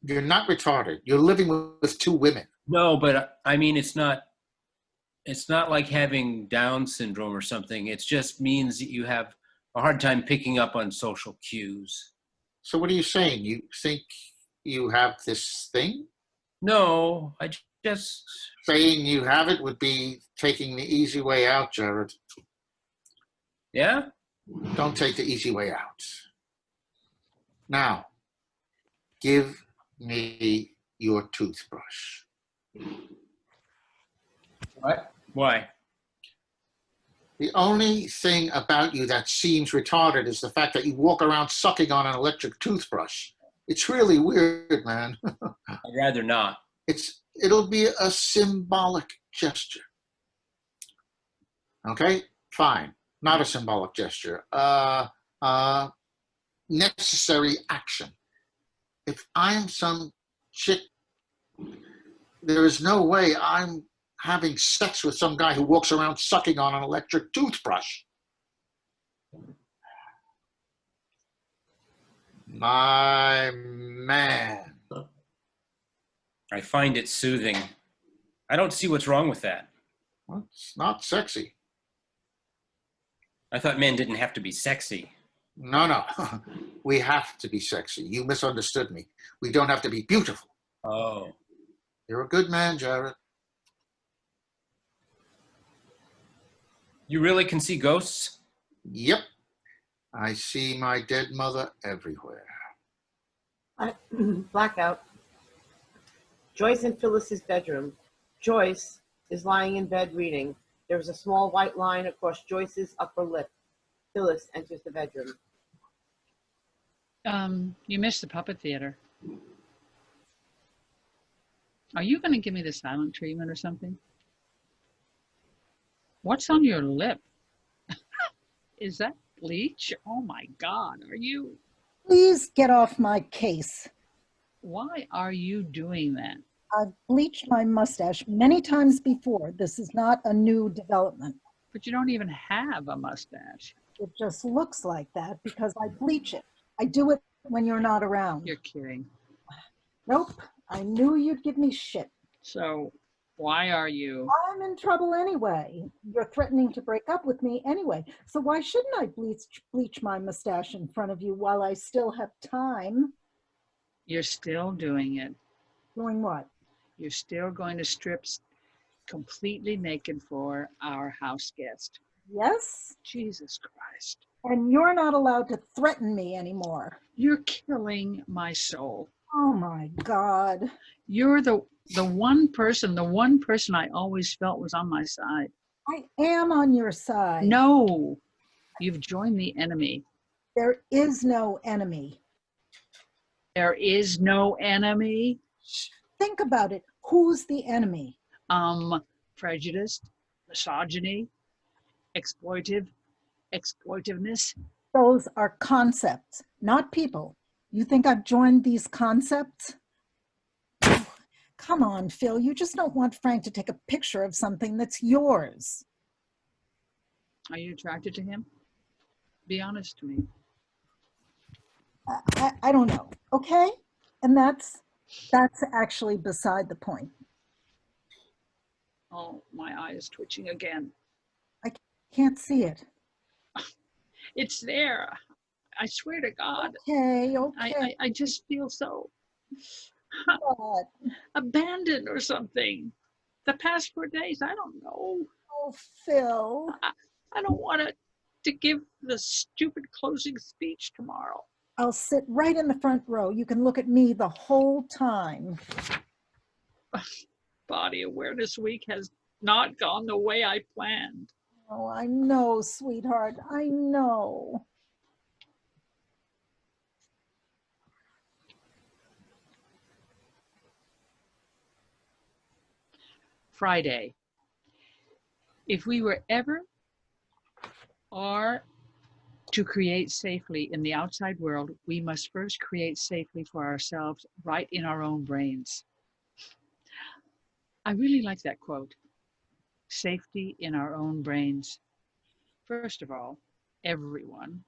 You're not retarded. You're living with two women. No, but I mean it's not like having Down syndrome or something. It just means that you have a hard time picking up on social cues. So what are you saying? You think you have this thing? No, I just, Saying you have it would be taking the easy way out, Jared. yeah? Don't take the easy way out. Now, give me your toothbrush. What? Why? The only thing about you that seems retarded is the fact that you walk around sucking on an electric toothbrush. It's really weird, man. I'd rather not. It'll be a symbolic gesture. Okay? Fine. Not a symbolic gesture. Necessary action. If I'm some chick, there is no way I'm having sex with some guy who walks around sucking on an electric toothbrush. My man. I find it soothing. I don't see what's wrong with that. It's not sexy. I thought men didn't have to be sexy. No. We have to be sexy. You misunderstood me. We don't have to be beautiful. Oh. You're a good man, Jared. You really can see ghosts? Yep. I see my dead mother everywhere. Blackout. Joyce and Phyllis's bedroom. Joyce is lying in bed reading. There is a small white line across Joyce's upper lip. Phyllis enters the bedroom. You missed the puppet theater. Are you going to give me the silent treatment or something? What's on your lip? Is that bleach? Oh my God, are you? Please get off my case. Why are you doing that? I've bleached my mustache many times before. This is not a new development. But you don't even have a mustache. It just looks like that because I bleach it. I do it when you're not around. You're kidding. Nope. I knew you'd give me shit. So why are you? I'm in trouble anyway. You're threatening to break up with me anyway. So why shouldn't I bleach my mustache in front of you while I still have time? You're still doing it. Doing what? You're still going to strip completely naked for our house guest. Yes? Jesus Christ. And you're not allowed to threaten me anymore. You're killing my soul. Oh my God. You're the one person I always felt was on my side. I am on your side. No, you've joined the enemy. There is no enemy. There is no enemy. Think about it. Who's the enemy? Prejudice, misogyny, exploitiveness. Those are concepts, not people. You think I've joined these concepts? Come on, Phil. You just don't want Frank to take a picture of something that's yours. Are you attracted to him? Be honest to me. I don't know. Okay? And that's actually beside the point. Oh, my eye is twitching again. Can't see it. It's there. I swear to God. Okay. I just feel so What? abandoned or something. The past 4 days, I don't know. Oh, Phil. I don't want to give the stupid closing speech tomorrow. I'll sit right in the front row. You can look at me the whole time. Body Awareness Week has not gone the way I planned. Oh, I know, sweetheart. I know. Friday. If we were ever are to create safely in the outside world, we must first create safely for ourselves right in our own brains. I really like that quote. Safety in our own brains. First of all, everyone,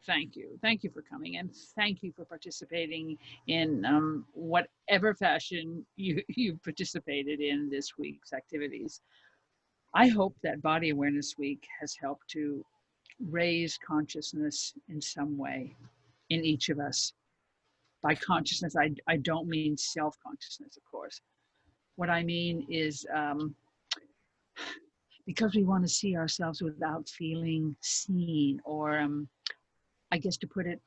thank you. Thank you for coming and thank you for participating in whatever fashion you participated in this week's activities. I hope that Body Awareness Week has helped to raise consciousness in some way in each of us By consciousness, I don't mean self-consciousness, of course. What I mean is because we want to see ourselves without feeling seen, or I guess to put it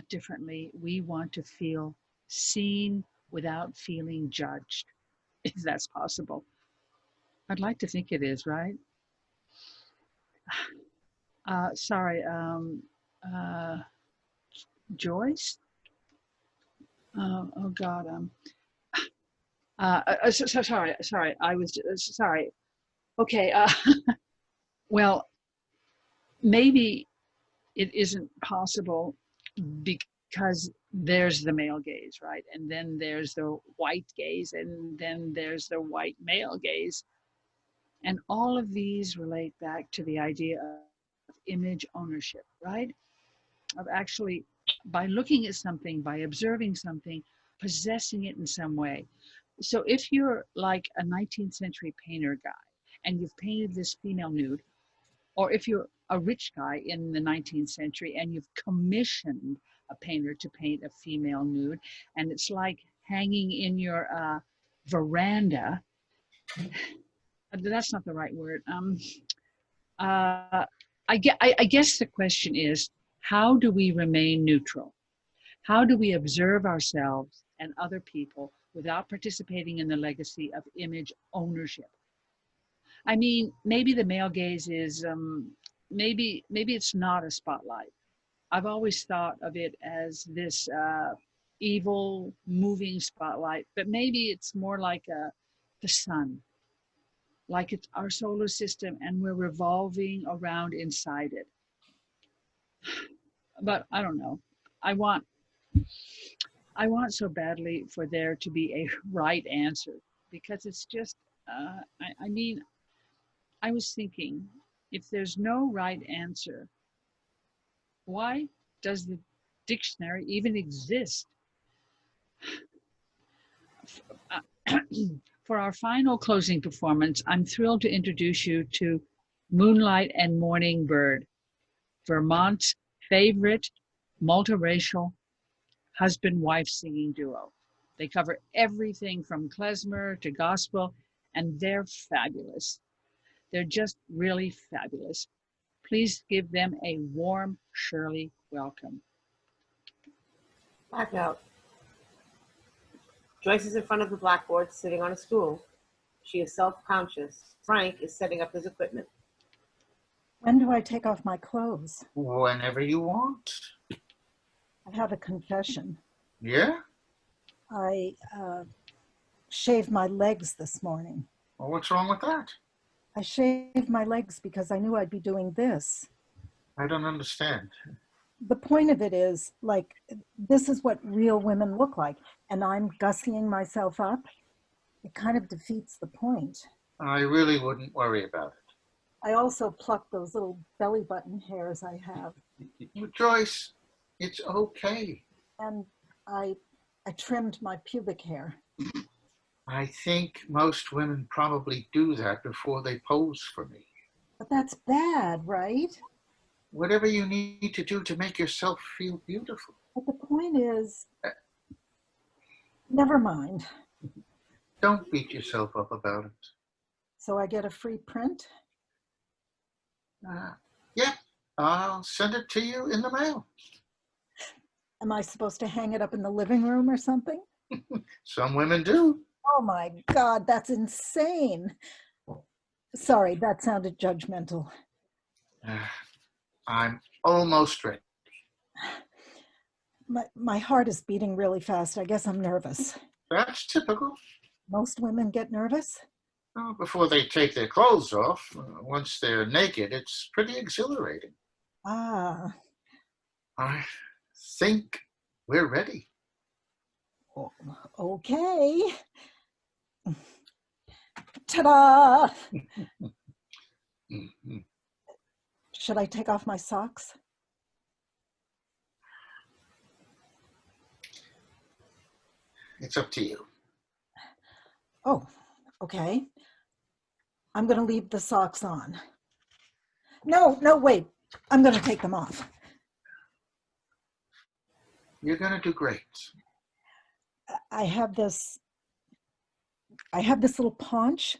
differently, we want to feel seen without feeling judged, if that's possible. I'd like to think it is, right? Sorry, Joyce? Oh God, sorry, I was sorry. Okay, well, maybe it isn't possible because there's the male gaze, right? And then there's the white gaze, and then there's the white male gaze. And all of these relate back to the idea of image ownership, right? Of actually, by looking at something, by observing something, possessing it in some way. So if you're like a 19th century painter guy and you've painted this female nude, or if you're a rich guy in the 19th century and you've commissioned a painter to paint a female nude, and it's like hanging in your veranda. That's not the right word. I guess the question is, how do we remain neutral? How do we observe ourselves and other people without participating in the legacy of image ownership? I mean, maybe the male gaze is, maybe it's not a spotlight. I've always thought of it as this evil moving spotlight, but maybe it's more like the sun, like it's our solar system and we're revolving around inside it. But I don't know. I want so badly for there to be a right answer, because it's just, I mean, I was thinking, if there's no right answer, why does the dictionary even exist? For our final closing performance, I'm thrilled to introduce you to Moonlight and Morning Bird, Vermont's favorite multiracial husband-wife singing duo. They cover everything from klezmer to gospel, and they're fabulous. They're just really fabulous. Please give them a warm Shirley welcome. Blackout. Joyce is in front of the blackboard, sitting on a stool. She is self-conscious. Frank is setting up his equipment. When do I take off my clothes? Whenever you want. I have a confession. Yeah? I shaved my legs this morning. Well, what's wrong with that? I shaved my legs because I knew I'd be doing this. I don't understand. The point of it is, like, this is what real women look like, and I'm gussying myself up. It kind of defeats the point. I really wouldn't worry about it. I also plucked those little belly button hairs I have, Joyce, it's okay. and I trimmed my pubic hair. I think most women probably do that before they pose for me. But that's bad, right? Whatever you need to do to make yourself feel beautiful. But the point is, never mind. Don't beat yourself up about it. So I get a free print? Yeah, I'll send it to you in the mail. Am I supposed to hang it up in the living room or something? Some women do. Oh my God, that's insane. Sorry, that sounded judgmental. I'm almost ready. My heart is beating really fast. I guess I'm nervous. That's typical. Most women get nervous. Well, before they take their clothes off, once they're naked, it's pretty exhilarating. Ah, I think we're ready. okay. Ta-da! Mhm. Should I take off my socks? It's up to you. Oh, okay. I'm going to leave the socks on. No, wait. I'm going to take them off. You're going to do great. I have this little paunch.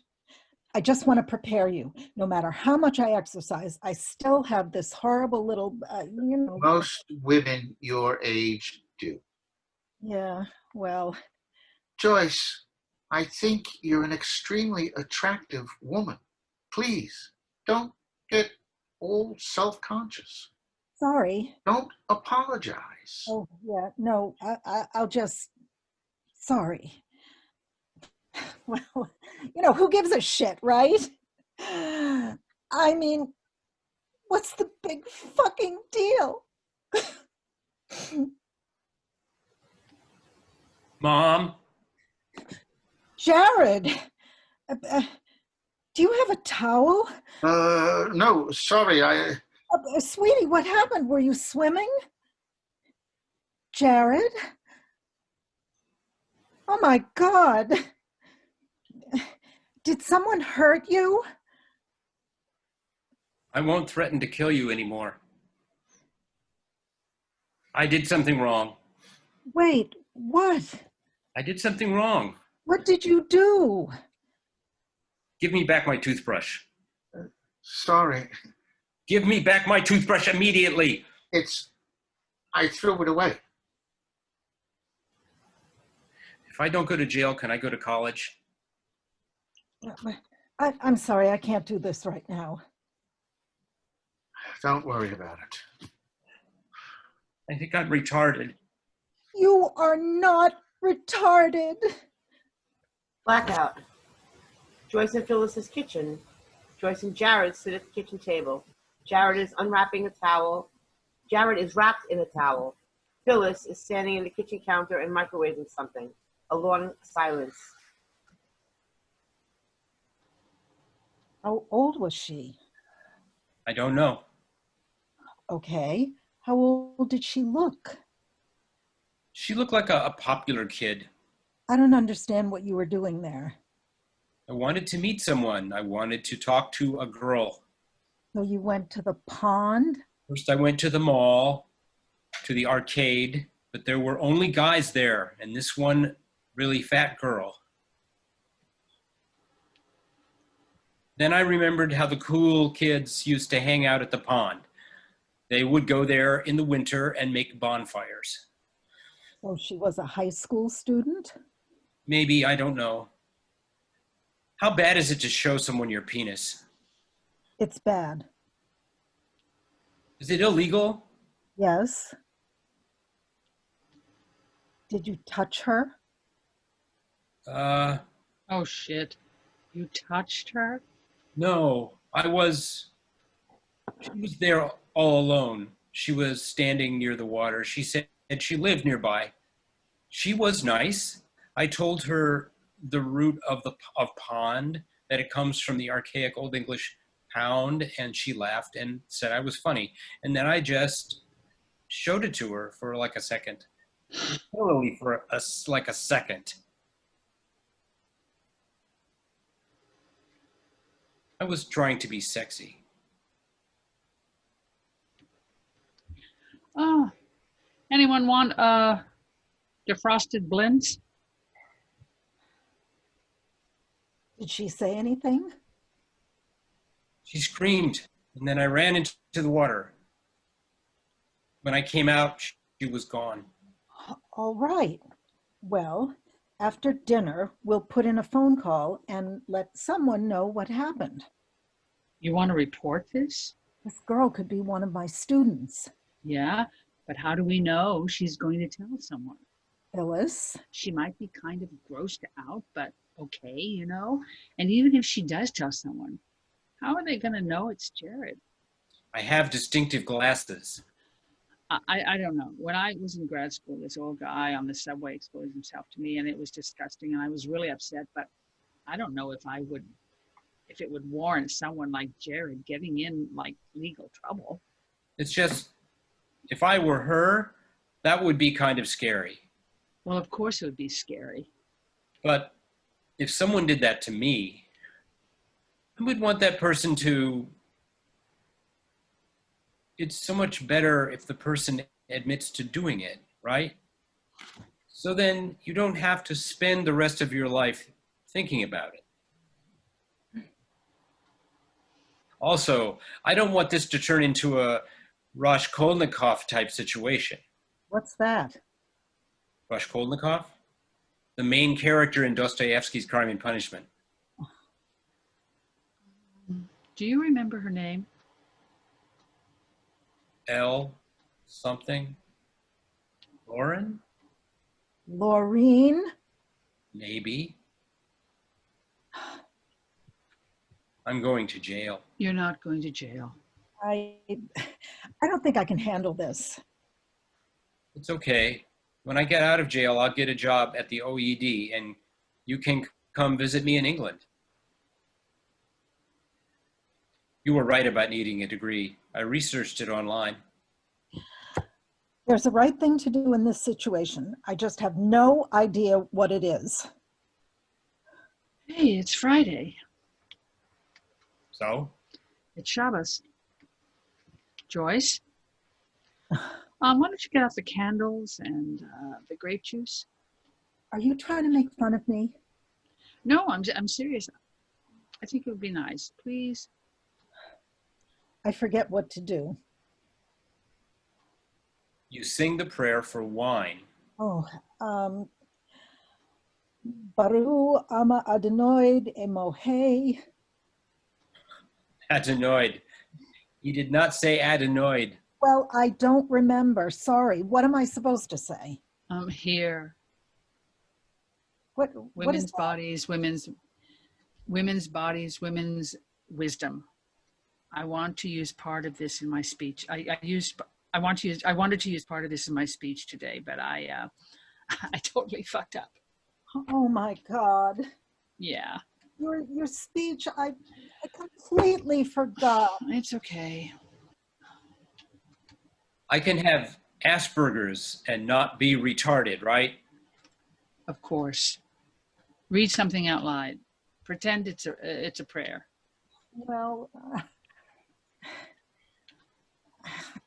I just want to prepare you. No matter how much I exercise, I still have this horrible little, Most women your age do. yeah, well, Joyce, I think you're an extremely attractive woman. Please, don't get all self-conscious. sorry. Don't apologize. Oh, yeah, no, I'll just, sorry. Well, who gives a shit, right? I mean, what's the big fucking deal? Mom, Jared, do you have a towel? No, sorry, Sweetie, what happened? Were you swimming? Jared? Oh my God. Did someone hurt you? I won't threaten to kill you anymore. I did something wrong. Wait, what? I did something wrong. What did you do? Give me back my toothbrush. sorry. Give me back my toothbrush immediately. I threw it away. If I don't go to jail, can I go to college? I'm sorry, I can't do this right now. Don't worry about it. I think I'm retarded. You are not retarded. Blackout. Joyce and Phyllis's kitchen. Joyce and Jared sit at the kitchen table. Jared is unwrapping a towel. Jared is wrapped in a towel. Phyllis is standing in the kitchen counter and microwaving something. A long silence. How old was she? I don't know. Okay. How old did she look? She looked like a popular kid. I don't understand what you were doing there. I wanted to meet someone. I wanted to talk to a girl. So you went to the pond? First, I went to the mall, to the arcade, but there were only guys there, and this one really fat girl. Then I remembered how the cool kids used to hang out at the pond. They would go there in the winter and make bonfires. So she was a high school student? Maybe, I don't know. How bad is it to show someone your penis? It's bad. Is it illegal? Yes. Did you touch her? Oh shit. You touched her? No. She was there all alone. She was standing near the water. She said she lived nearby. She was nice. I told her the root of pond, that it comes from the archaic Old English pound, and she laughed and said I was funny. And then I just showed it to her for like a second. Totally for like a second. I was trying to be sexy. Oh, anyone want defrosted blends? Did she say anything? She screamed, and then I ran into the water. When I came out, she was gone. All right. Well, after dinner, we'll put in a phone call and let someone know what happened. You want to report this? This girl could be one of my students. Yeah, but how do we know she's going to tell someone? Phyllis, She might be kind of grossed out, but okay, you know? And even if she does tell someone, how are they going to know it's Jared? I have distinctive glasses. I don't know. When I was in grad school, this old guy on the subway exposed himself to me, and it was disgusting, and I was really upset, but I don't know if it would warrant someone like Jared getting in like legal trouble. It's just, if I were her, that would be kind of scary. Well, of course it would be scary. But if someone did that to me, I would want that person to, it's so much better if the person admits to doing it, right? So then you don't have to spend the rest of your life thinking about it. Also, I don't want this to turn into a Raskolnikov type situation. What's that? Raskolnikov? The main character in Dostoevsky's Crime and Punishment. Do you remember her name? L something? Lauren? Laureen? Maybe. I'm going to jail. You're not going to jail. I don't think I can handle this. It's okay. When I get out of jail, I'll get a job at the OED and you can come visit me in England. You were right about needing a degree. I researched it online. There's a right thing to do in this situation. I just have no idea what it is. Hey, it's Friday. So? It's Shabbos. Joyce? Why don't you get out the candles and the grape juice? Are you trying to make fun of me? No, I'm serious. I think it would be nice. Please. I forget what to do. You sing the prayer for wine. Oh, Baru ama adenoid emohe. Adenoid. He did not say adenoid. Well, I don't remember. Sorry. What am I supposed to say? Here. What Women's is that? bodies, women's bodies, women's wisdom. I want to use part of this in my speech. I wanted to use part of this in my speech today, but I totally fucked up. Oh my God. Yeah, Your speech, I completely forgot. it's okay. I can have Asperger's and not be retarded, right? Of course. Read something out loud. Pretend it's a prayer. Well,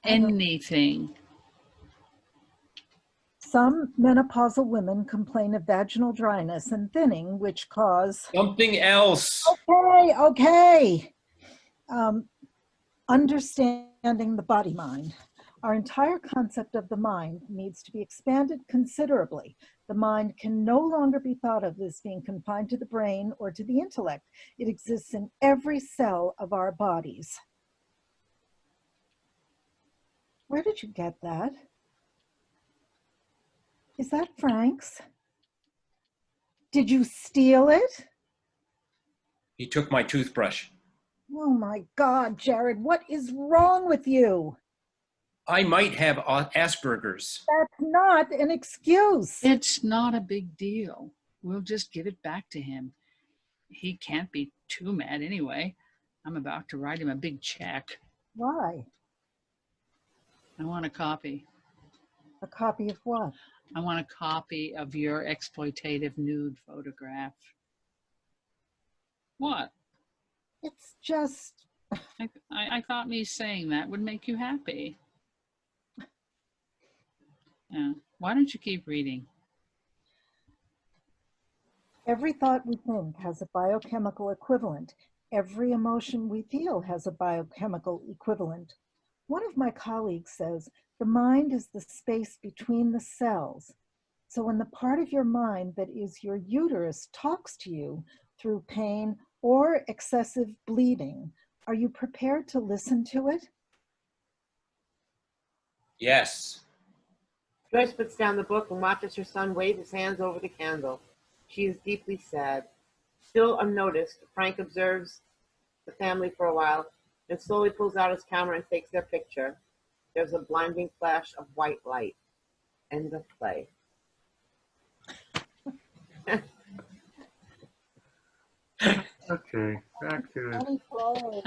Anything. some menopausal women complain of vaginal dryness and thinning, which cause... Something else. Okay. Understanding the body mind. Our entire concept of the mind needs to be expanded considerably. The mind can no longer be thought of as being confined to the brain or to the intellect. It exists in every cell of our bodies. Where did you get that? Is that Frank's? Did you steal it? He took my toothbrush. Oh my God, Jared, what is wrong with you? I might have Asperger's. That's not an excuse. It's not a big deal. We'll just give it back to him. He can't be too mad anyway. I'm about to write him a big check. Why? I want a copy. A copy of what? I want a copy of your exploitative nude photograph. What? It's just... I thought me saying that would make you happy. Yeah. Why don't you keep reading? Every thought we think has a biochemical equivalent. Every emotion we feel has a biochemical equivalent. One of my colleagues says, the mind is the space between the cells. So when the part of your mind that is your uterus talks to you through pain or excessive bleeding, are you prepared to listen to it? Yes. Joyce puts down the book and watches her son wave his hands over the candle. She is deeply sad. Still unnoticed, Frank observes the family for a while and slowly pulls out his camera and takes their picture. There's a blinding flash of white light. End of play. Okay, back to it. Funny play.